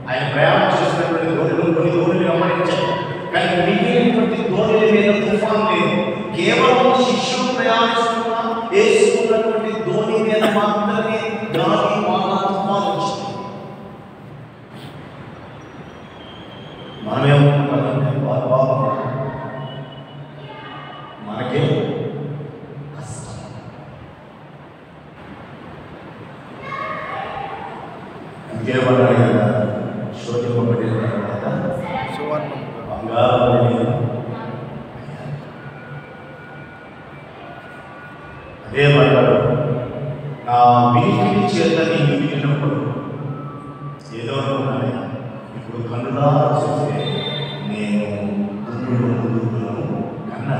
ఆయన ప్రయాణం చేసినటువంటి దోణులు కొన్ని దోణులు వెంబడించాయి. కానీ మిగిలినటువంటి దోణుల మీద తుఫాన్ లేదు. కేవలం శిష్యులు ప్రయాణిస్తున్న వేసుకున్నటువంటి దోణి మీద మాత్రమే గాలి వాన తుఫాన్ వచ్చింది. మనమేమనుకుంటామంటే వారు బాగున్నారు, మనకే కష్టం. ఇంకేమన్నాడు కదా, శోధింపబడిన తర్వాత సువర్ణం బంగారు అదే మాట్లాడు. నా వినికిడి చేత నేను వినినప్పుడు ఏదో అనుకున్నాను, ఇప్పుడు కన్నులా చూస్తే నేను ముందును కన్నా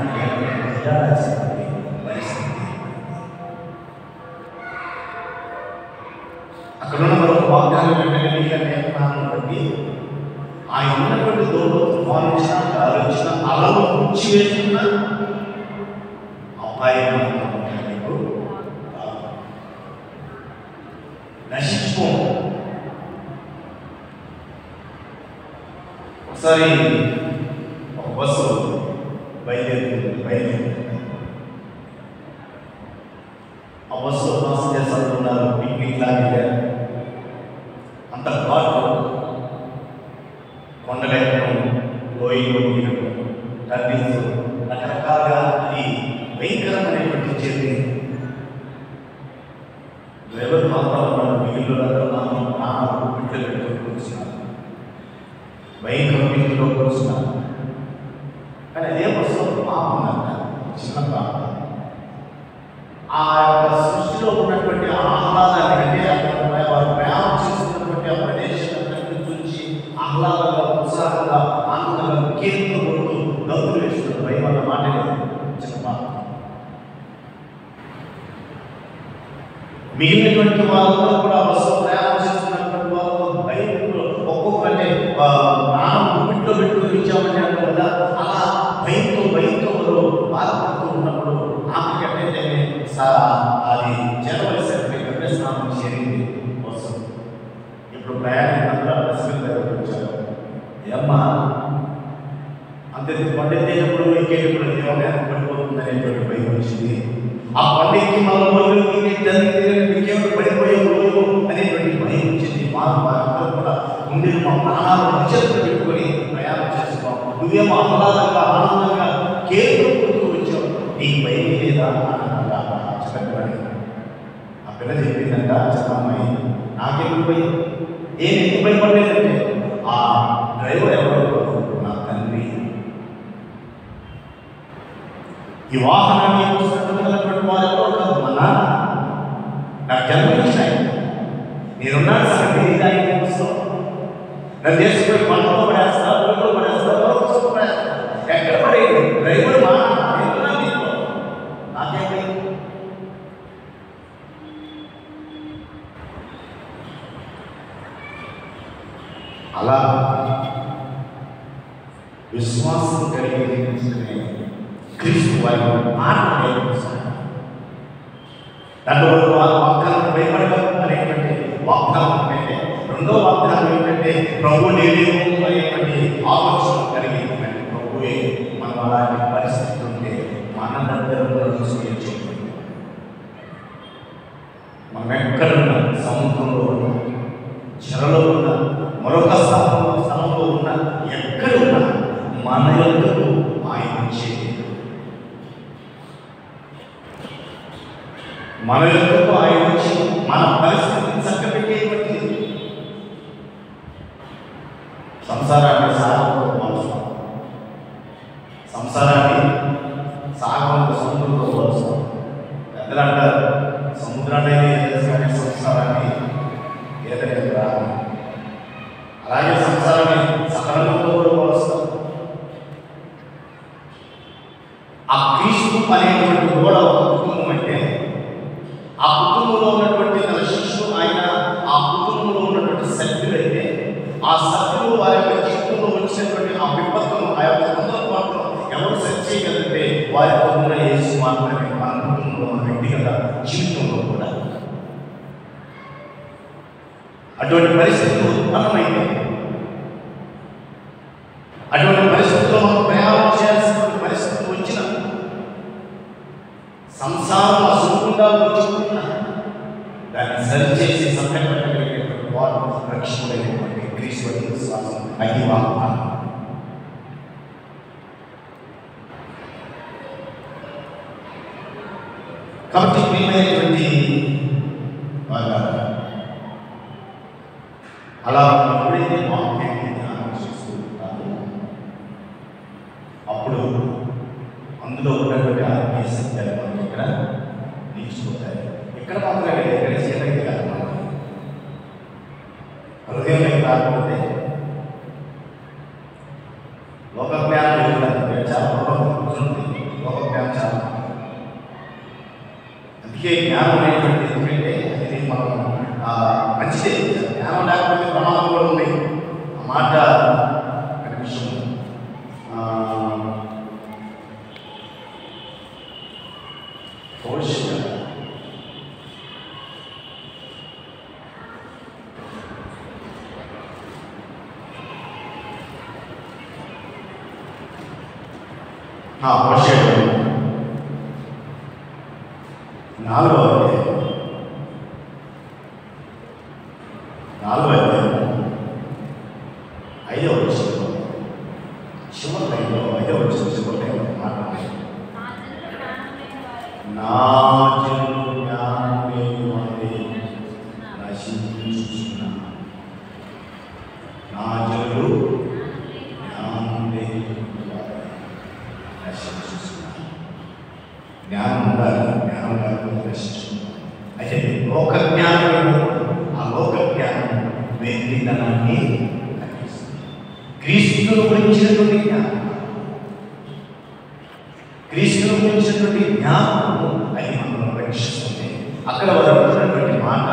పరిస్థితి. అక్కడ ఉన్న మరొక వాగ్దానం వెంటనే బట్టి ఆయన ఉన్నటువంటి దూరంలో తుఫాను వచ్చినా గాలి వచ్చినా అలలు ముంచి వేస్తున్నా అపాయం నశించుకో. ఒకసారి ఒక బస్సు బయలుదేరుతుంది. ఆ బస్సులో పాసెంజర్స్ అంటున్నారు, పిక్నిక్ లాగా అంత ఘాటు, కొండలెక్కడం, లోయలు టర్నింగ్స్, రకరకాలుగా అది భయంకరమైనటువంటి జర్నీ. డ్రైవర్ మాత్రం మిగిలిన ప్రాణాలు బిడ్డలు పెట్టుకొని కూర్చున్నారు, భయంకర బిడ్డలో కూర్చున్నారు. కానీ అదే బస్సులో పాప ఉందంట, చిన్న పాప. ఆ యొక్క సృష్టిలో ఉన్నటువంటి ఆహ్లాదాన్ని, అంటే వారు ప్రయాణం చేస్తున్నటువంటి ఆ ప్రదేశాన్ని చూసి ఆహ్లాదంగా, ఉత్సాహంగా, ఆనందంగా కేంద్రం కొడుతూ గంతులు వేస్తున్నారు. భయం వల్ల మాట చిన్న పాప. మిగిలినటువంటి వాళ్ళతో కూడా బస్సులో ప్రయాణం చేస్తున్నటువంటి వాళ్ళతో భయంలో ఒక్కొక్కటే ప్రాణం గుప్పిట్లో పెట్టుకుని ఇచ్చామని అంటారు కదా, అలా భయంతో బాధపడుతూ ఉన్నప్పుడు ఆమెకంటే అది చేరవలసినటువంటి గమ్య స్నానం చేరింది బస్సు. ఇప్పుడు ప్రయాణం అంతా బస్సు దగ్గరకు వచ్చారు. ఏమ్మా అంతే పండెత్తేటప్పుడు ఎక్కేటప్పుడు ఏమైనా పడిపోతుంది అనేటువంటి భయం వచ్చింది. ఆ పండెక్కి మన వాళ్ళు ఇంకేమైనా పడిపోయే రోజు అనేటువంటి భయం వచ్చింది. వారందరూ కూడా ముందు మా ప్రాణాలు నిశ్చయంగా పెట్టుకొని ప్రయాణం చేస్తున్నాం. నువ్వేమో ఆహ్లాదంగా, ఆనందంగా కేంద్రం కొడుతూ వచ్చావు, నీకు భయం లేదా ఆనందంగా చెప్పండి. ఆ పిల్ల చెప్పిందంట, చెప్పమ్మాయి నాకెందుకు భయం, ఏం ఎందుకు భయపడలేదంటే ఆ డ్రైవర్ ఎవరు, నా తండ్రి. ఈ వాహనాన్ని పుస్తకటువంటి వారు ఎవరో కాదు, మా నాన్న. నాకు జన్మనిచ్చాయి, నేనున్నాను సార్. తెలియదు పుస్తకం నన్ను చేసుకుని పంటలో పడేస్తా, ఊళ్ళో పడేస్తా, పుస్తకం పడేస్తా, ఎక్కడ పడేది డ్రైవర్ మా నాకేంటి. అలా విశ్వాసం కలిగి క్రీస్తు వారి మాట నేర్పిస్తాడు. దాంట్లో వాగ్దానం భయపడగలరు అనేటువంటి వాగ్దానం ఏంటంటే, రెండో వాగ్దానం ఏంటంటే ప్రభు నేనేమో అనేటువంటి ఆలోచన కలిగి ప్రభువే మనం అలాంటి పరిస్థితి ఉంటే మన దగ్గర చూసుకోవచ్చు. మనం ఎక్కడున్నా, సముద్రంలో ఉన్నా, చెరలో ఉన్నా, మరొక స్థలంలో ఉన్నా, ఎక్కడున్నా మన యొక్కకు ఆయన వచ్చేది. మన యొక్కకు ఆయన వచ్చి మన పరిస్థితిని చక్కబెట్టేటువంటి సంసారాన్ని సాగంతో పోల్స్తాం. సంసారాన్ని సాగంతో సముద్రంతో పోల్స్తాం. పెద్దలు అంటారు సముద్రాన్ని కానీ సంసారాన్ని ఏదైనా రాదు. అలాగే సంసారాన్ని సకలంతో కూడా పోలుస్తాం. ఆ క్రీస్తు అనేటువంటి కూడా ఒక కుటుంబం అంటే ఆ కుటుంబంలో ఉన్నటువంటి తన శిష్యులు ఆయన ఆ కుటుంబంలో ఉన్నటువంటి సభ్యులైతే ఆ సభ్యులు వారి యొక్క జీవితంలో వచ్చినటువంటి ఆ విపత్తును ఆ యొక్క సందర్భంలో ఎవరు సరి చేయగలిగితే వారి పొందిన యేసు మాత్రమే మన కుటుంబంలో మన వ్యక్తిగత జీవితంలో కూడా అటువంటి పరిస్థితులు ఉత్పన్నమైతే అటువంటి పరిస్థితుల్లో మనం ప్రయాణం చేయాల్సిన పరిస్థితులు వచ్చిన సంసారం అసూకుండా వచ్చుకున్న దాన్ని సరిచేసి సంరక్షించగలిగేటువంటి వారు రక్షకుడైనటువంటి క్రీస్తు విశ్వాసం అది వాగ్దానం. కాబట్టి ప్రియమైనటువంటి అలా ఎప్పుడైతే వాక్యాన్ని ధ్యానం చేస్తూ ఉంటారో అప్పుడు అందులో ఉన్నటువంటి ఆత్మీయ సత్యాలు మనకి ఇక్కడ నిలిచిపోతాయి. ఇక్కడ మాత్రమే ఇక్కడ చేయడానికి కాదు, మనం హృదయం కాకపోతే లోక జ్ఞానం లేదు. చాలా కూర్చుంది లోక జ్ఞానం చాలా. అందుకే జ్ఞానం అనేటువంటి ఎందుకంటే అది మనం మంచిదే. జ్ఞానం లేకపోతే ప్రమాదం కూడా ఉంది. ఆ మాట విషయం నాలుగో ఐదో వచ్చిన చివరి లైన్లో ఐదో వచ్చిన చివరి లైన్లో మాట్లాడే నా జనులు జ్ఞానం లేని వారే నశించుచున్నారు. నా జనులు జ్ఞానం లేని వారే నశించుచున్నారు. జ్ఞానం ఉండాలి, జ్ఞానం లేకపోతే నశించుకున్నాం. అయితే లోక జ్ఞానం, ఆ లోక జ్ఞానం వ్యక్తితనాన్ని క్రీస్తును గురించినటువంటి జ్ఞానం, క్రీస్తును గురించినటువంటి జ్ఞానము అది మనల్ని రక్షిస్తుంది. అక్కడ వారు వచ్చినటువంటి మాట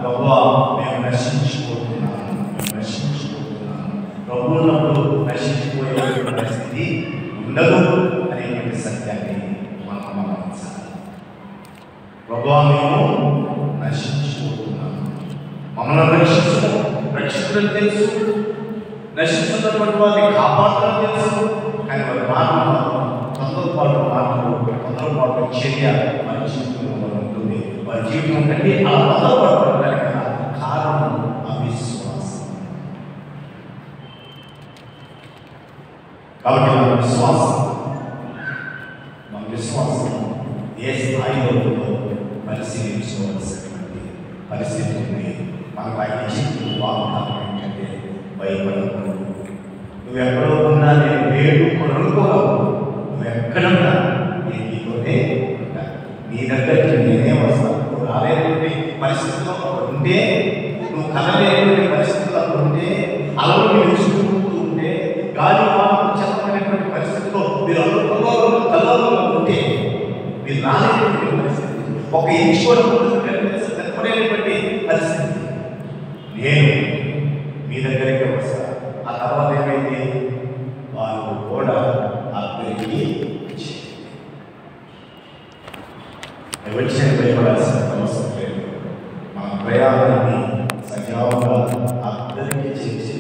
ప్రభువా మేము నశించిపోతున్నాము, ప్రభు ఉన్నప్పుడు నశించిపోయే పరిస్థితి ఉండదు అనేటువంటి సత్యాన్ని మనం గమనించాలి. ప్రభువా మేము నశించిపోతున్నాము, మమ్మల్ని రక్షించడం తెలుసు, నశిస్తున్నటువంటి వారిని కాపాడడం తెలుసు. కానీ వారి మాటలు తొందరపాటు చర్య వారి జీవితంలో ఉంటుంది. వారి జీవితం కంటే ఆ తొందరపాటు పడడానికి కారణం అవిశ్వాసం. కాబట్టి మన విశ్వాసం ఏ స్థాయిలో ఉందో పరిశీలించుకోవాల్సినటువంటి పరిస్థితి ఉంది. మనకు ఆయన ఇచ్చిన వాగ్దానం ఏంటంటే భయపడకూడదు. నువ్వు ఎక్కడో ఉన్నా నేను లేడు కొనుక్కోగలవు. నువ్వు ఎక్కడున్నా నేను నీతోనే ఉంటా. నీ దగ్గరికి నేనే వస్తాను. నువ్వు రాలేనటువంటి పరిస్థితుల్లో ఉంటే, నువ్వు కలలేనటువంటి పరిస్థితులు అక్కడ ఉంటే, అలలు మీరు చూసుకుంటూ ఉంటే, గాలి వానకు చెప్పలేనటువంటి పరిస్థితుల్లో మీరు కల్లో ఉంటే, మీరు రాలేనటువంటి పరిస్థితి, ఒక ఇంచు కూడా కనపడేటువంటి పరిస్థితి, నేను మీ దగ్గరికి వస్తాను. ఆ తర్వాత ఏమైంది? వాళ్ళు కూడా అక్కడికి వచ్చిన భయపడాల్సిన అవసరం లేదు. మన ప్రయాణాన్ని సజావుగా అక్కడికి చేసి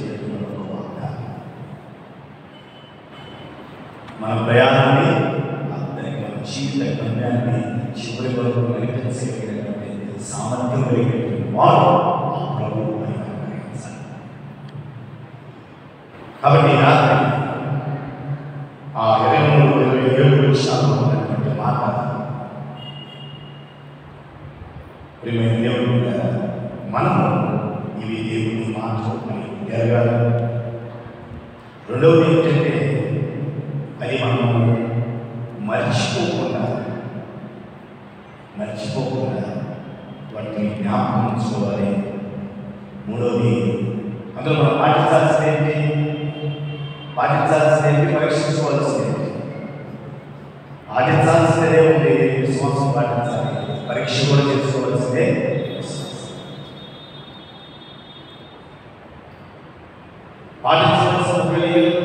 చివరి వరకు నడిపించగలిగినటువంటి సామర్థ్యం కలిగినటువంటి వాడు ఆ ప్రభువు అని మనం గ్రహించాలి. కాబట్టి రాత్రి ఆ 23-27 నిమిషాల్లో ఉన్నటువంటి మాట ప్రియమైన దేవుడు మనము ఇవి దేవుని మాటలు మనకి జరగాలి. రెండవది ఏంటంటే అది మనము మర్చిపోకుండా వాటిని జ్ఞాపకం ఉంచుకోవాలి. మూడవది అందులో మనం పాటించాల్సిందేంటి, పరీక్షించుకోవాల్సిందేంటి. పాటించాల్సిందే ఉంది, విశ్వాసం పాటించాలి. పరీక్ష కూడా చేసుకోవాల్సిందే. పాటించవలసిన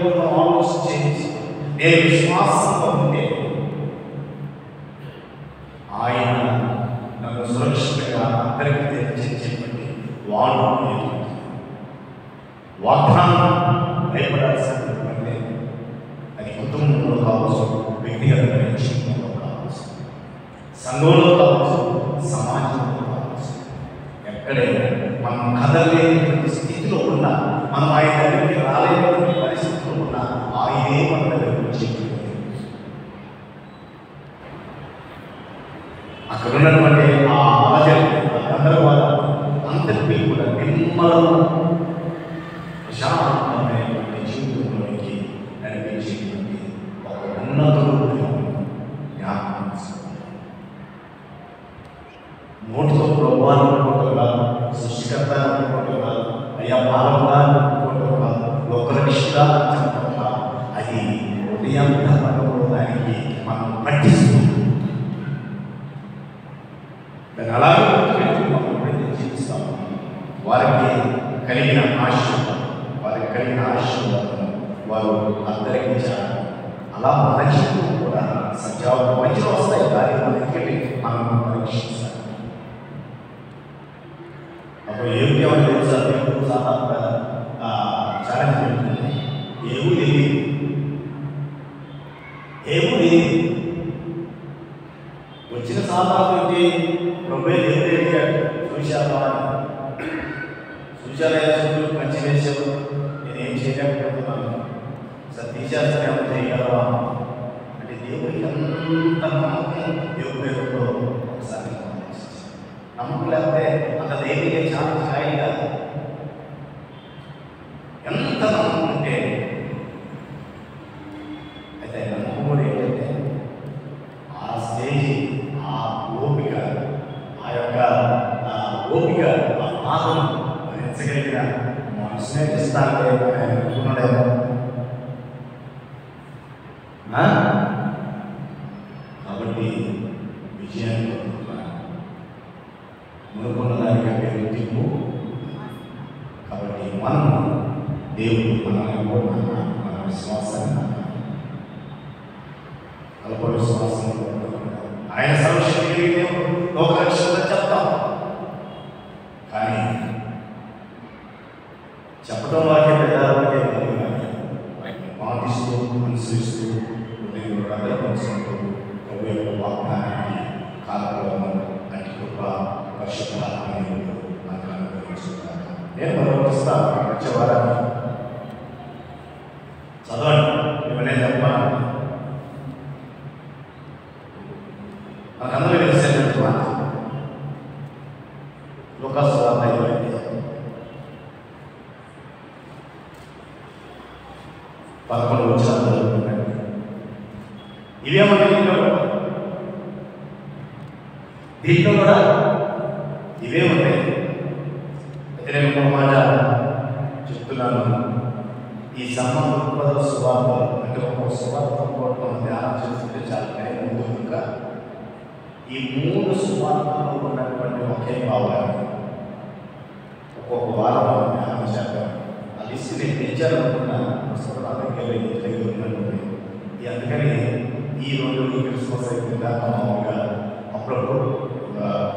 మనం ఆలోచన చేయించి నేను విశ్వాసంగా ఉంటే ఆయన నన్ను సురక్షితంగా అందరికీ తెలియజేసేటువంటి వాడు వాగ్దానం భయపడాల్సినటువంటి అది కుటుంబంలో కావచ్చు, వ్యక్తిగతమైన జీవితంలో కావచ్చు, సంఘంలో కావచ్చు, సమాజంలో కావచ్చు, ఎక్కడైనా మనం కదలేనటువంటి స్థితిలో ఉన్నా, మనం ఆయన దగ్గరికి రాలేనటువంటి పరిస్థితిలో ఉన్నా ఆయనే మన దగ్గరికి చెప్పి అక్కడ ఉన్నటువంటి ఆ అలజడి గందరగోళం అందరికీ కూడా నిమ్మలం ప్రశాంతమైనటువంటి జీవితంలోనికి నడిపించేటువంటి ఒక ఉన్నతుడు జ్ఞాపకం. నోటితో ప్రభువాన్ని అనుకోవటం కాదు, సృష్టికర్త అనుకోవటం కాదు, అయ్యా పాలకుడా అనుకోవటం కాదు, లోకరక్షిత చెప్పటం కాదు, అది హృదయంలో దానికి మనం పట్టిస్తుంది. దాన్ని అలాగే మనం జీవిస్తాము. వారికి కలిగిన ఆశీర్వాదం వారు అందరికీ ఇచ్చారు. అలా మన జీవితం కూడా సజావు మంచిగా వస్తాయి, కానీ మనకి మనం పరీక్షిస్తాం. అప్పుడు ఏమిటేమని తెలుసా, దేవుడు సాధారణ ఛాలెంజ్ పెడుతుంది. ఏముంది వచ్చిన సాధారణకి ప్రభువే దేవుడు అడిగాడు, చూశావా సూచనలు మంచి వేసావు, నేనేం చేయలేకపోతున్నాను, సార్ తీసేస్తానే ఏమో చేయగలవా అంటే దేవుడికి అంత నమ్మకం దేవుడి పేరుతో ఒకసారి నమ్మకం లేకపోతే అంత దేవుడికి చాలా ఛాయి కాదు. ఎంత నమ్మకం ఉంటే అయితే నమ్మకం కూడా ఏంటంటే ఆ స్టేజ్, ఆ ఓపిక, ఆ యొక్క ఓపిక, ఆ మాదం భరించగలిగిన మనసునే ఇస్తానే అనుకున్నాడేమో. కాబట్టి విజయాన్ని అనుకున్న దానికంటే గుర్తింపు. కాబట్టి మనం దేవుడు మన విశ్వాసాన్ని అల్ప విశ్వాసం ఆయన సర్వశక్తి దేవుడు లోకరక్షణ చెప్తాం, కానీ చెప్పడం వాకే పెద్దవాకే పాటిస్తూ అనుసరిస్తూ భద్రపరుచుకుంటూ ప్రభు యొక్క వాగ్దానాన్ని కాలక్రమం అటు కృప పరిశుద్ధాత్మని నాకు అనుగ్రహించుకుంటాను. నేను మరొకస్తాను వచ్చే వారాన్ని చదవండి, ఇవన్నీ చెప్పాను. మనకందరూ తెలిసేటువంటి మాట లూకాసు వార్త 11 వచనాలు ఇవేమంటే దీంట్లో కూడా ఇవే ఉంటాయి. అయితే నేను ఒక మాట చెప్తున్నాను. ఈ సంబంధ సువార్త అంటే ఒక సువార్త మనం ధ్యానం చేస్తుంటే చాలా టైం ఉంటుంది. కనుక ఈ 3 సువార్తల్లో ఉన్నటువంటి ఒకే భావాన్ని ఒక్కొక్క వారం మనం ధ్యానం చేద్దాం. ఆ లిస్ట్ నేను తెచ్చాలనుకున్నాను, దగ్గర ఉన్నట్టుంది. అందుకని ఈ రోజు క్రిస్మస్ అయిపోయిందా మామూలుగా అప్పుడప్పుడు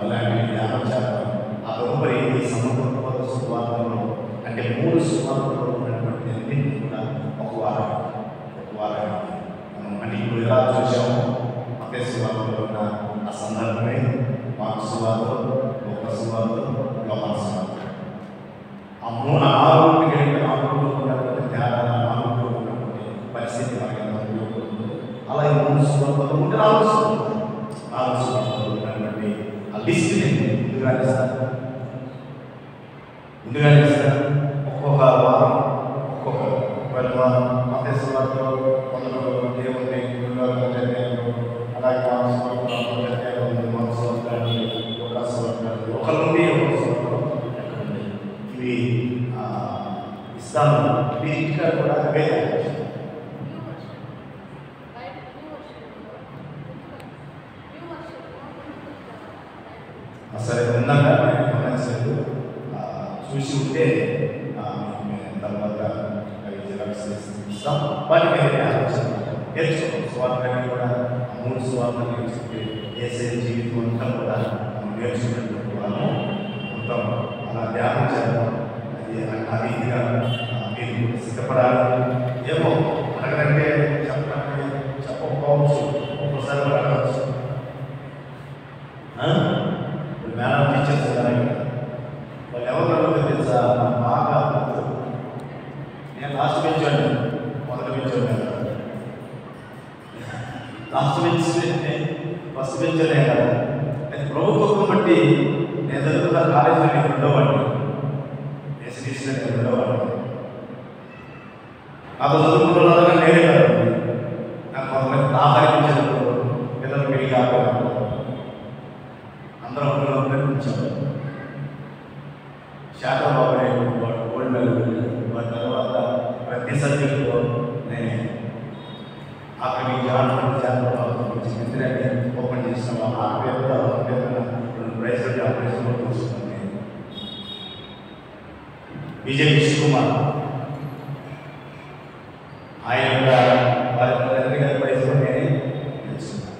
ఇలాంటి ధ్యానం చేద్దాం. ఆ తదుపరి ఈ సమగ్ర సువార్తలో అంటే 3 సువార్తల్లో ఉన్నటువంటి అన్నింటినీ కూడా ఒక వారం మనం అంటే ఇప్పుడు ఎలా చూసాము మత్తయి సువార్తలో ఉన్న ఆ సందర్భం ఆరోగ్యం కలిగిన ఆరోగ్యంలో ఉన్నటువంటి తేడా, ఆరోగ్యంలో ఉన్నటువంటి పరిస్థితి మనకి ఎంత ఉపయోగపడుతుంది. అలాగే 3 సువార్తలు ఉంటే 4 సువార్తలు ఉన్నటువంటి ఆ లిస్ట్ని ముందుగానే ఇస్తారు. ఒక్కొక్క వారం ఒకవేళ మధ్య సువార్తలో కొందరు దేవుని అలాగే ఒక నుండి ఇవి ఇస్తాను. ఇంకా కూడా అవే సరే ఉన్నాక గమనించలేదు, చూసి ఉంటే తర్వాత అవి జిరాక్స్ ఇస్తాం. వాటి మీద ఆలోచన నేర్చుకోవాలి. స్వార్థాన్ని కూడా 3 సువార్తలు నేర్చుకుంటే ఏసే జీవితం అంతా కూడా మనం నేర్చుకున్నటువంటి వాళ్ళము మొత్తం అలా ధ్యానం చేద్దాం. అది ఆ రీతిగా మీరు సిద్ధపడాలి. ఏమో అడగంటే చెప్పకపోవచ్చు, ఒక్కోసారి అడగవచ్చు. మేడం టీచర్స్ కదా, వాళ్ళు ఎవరు అడుగుతుంది తెలుసా? బాగా నేను లాస్ట్ బెంచ్ అండి, మొదటి bench last bench first bench అనే కదా. అది ప్రభుత్వం బట్టి నేను చదువుకున్న కాలేజీలో నేను ఉండేవాడిని, ఎస్డిసిలో నేను ఉండేవాడిని. నాతో చదువుకున్న వాళ్ళగా నేనే కాదు. నాకు కొంతమంది ఆహరించారు, పిల్లలు పెరిగి ఆపారు, అందరూ ఉంచారు. శాతం బాబుడే గోల్డ్ మెడల్. వాటి తర్వాత ప్రతి సబ్జెక్టులో నేను అక్కడికి ఇంటర్నెట్ ఓపెన్ చేసిన ఆ పేరు ప్రైజ్ ఆపరేషన్ చూసుకున్నాను. నేను విజయ్ విశ్వకుమార్ ఆయన వారి తండ్రి గారి ప్రైజ్ నేనే తెలుసుకున్నాను.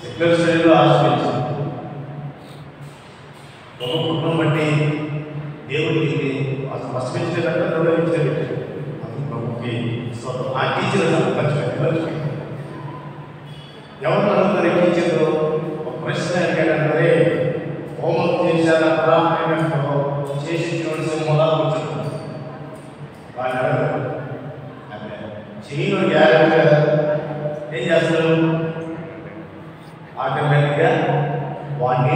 సెక్యులర్ స్టడీలో ఆశ్రయించాను. ఒక కుటుంబం బట్టి దేవుడికి అసలు ఫస్ట్ బెంచ్ కంటే నిర్వహించారు. ఆ టీచర్ మర్చిపోయింది. ఎవరు అడుగుతారు? టీచర్లు ఒక ప్రశ్న అడిగాడంటే హోంవర్క్ చేశారా చేసి చూడండి మొదలు కూర్చుంటారు. వాళ్ళు అడగరు. చేయను గ్యారెంటీగా ఏం చేస్తారు? ఆటోమేటిక్గా వాడిని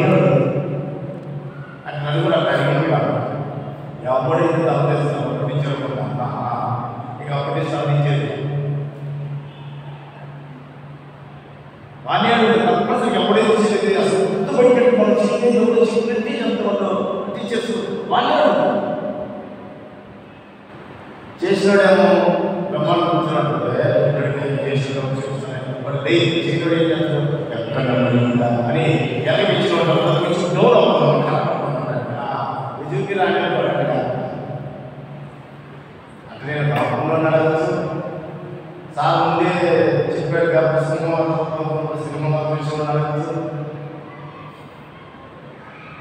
అది కూడా అడిగింది కాదు. ఎవడైతే అవదేశం పంపించకుండా ఇక అప్పటి సాధించేది వాణి అసలు ఎప్పుడైతే వచ్చేది అసలు గుర్తుపట్టి మనం చెప్పి ఎంతమంది టీచర్స్ వాణి చేసినాడేమో బ్రహ్మాండ కూర్చున్నాడు. చేయడం ఏం చేస్తాడు ఎక్కడ అని ఎలగించిన డోర్ అవుతాం విజుకి రాని అంటే నేను కాకుండా ఉన్నాడు కదా సార్ ముందే చెప్పాడు కాబట్టి సినిమా విషయంలో ఉన్నాడు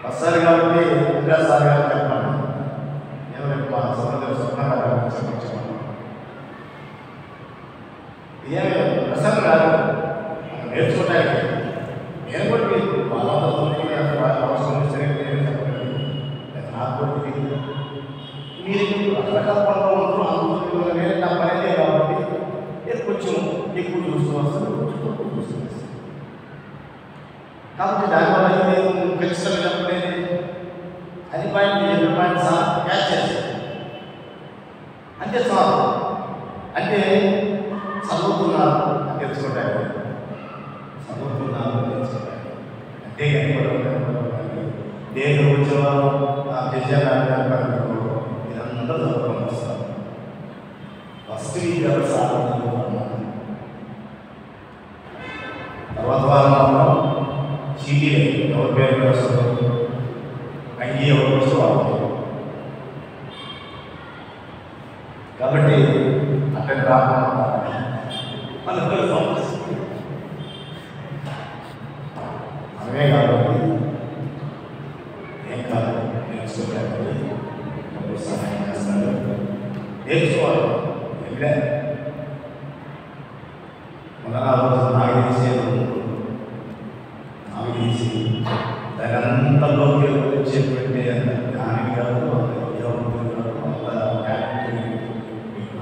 వస్తారు కాబట్టి ఇంకా సార్ గారు చెప్పాను. నేను రేపు మా సోదరు స్వప్న చెప్పాను. ఇదేమి ప్రసంగం కాదు, నేర్చుకోవడానికి. నేను కూడా అవసరం నాకు మీరు రకరకాల పనులు అందులో నా పని కాబట్టి నేను కొంచెం ఎక్కువ చూస్తూ వస్తాను, కాబట్టి దానివల్ల నేను ఖచ్చితంగా చెప్పలేదు. అది పాయింట్ 7 పాయింట్ సార్ క్యాచ్ చేస్తాను అంతే సార్. అంటే చదువుతున్నారు తెలుసుకోవడానికి, చదువుతున్నారు తెలుసుకోవడానికి అంతేగాని నేను వచ్చేవారు ఇదంతా చదువుకొని వస్తాను. ఫస్ట్ వీక్ ఎవరు సార్ తర్వాత వారు మాత్రం చీటీ ఎవరి పేరు వస్తారు, అంగీ ఎవరు వస్తూ వాళ్ళు. కాబట్టి అక్కడ రాకుండా అవే కాబట్టి ఏం కాదు, నేర్చుకోవడానికి సహాయం చేస్తారు. నేర్చుకోవాలి. ఎక్కడే మొదల రోజు నాకు తీసి దాని అంతలోకి వచ్చేటువంటి అంత జ్ఞాని కాదు, అంత విద్యావంతులు కాదు, అంత టాలెంట్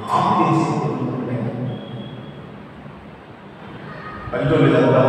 నాకు తెలిసి పల్లెటూళ్ళు వెళ్తా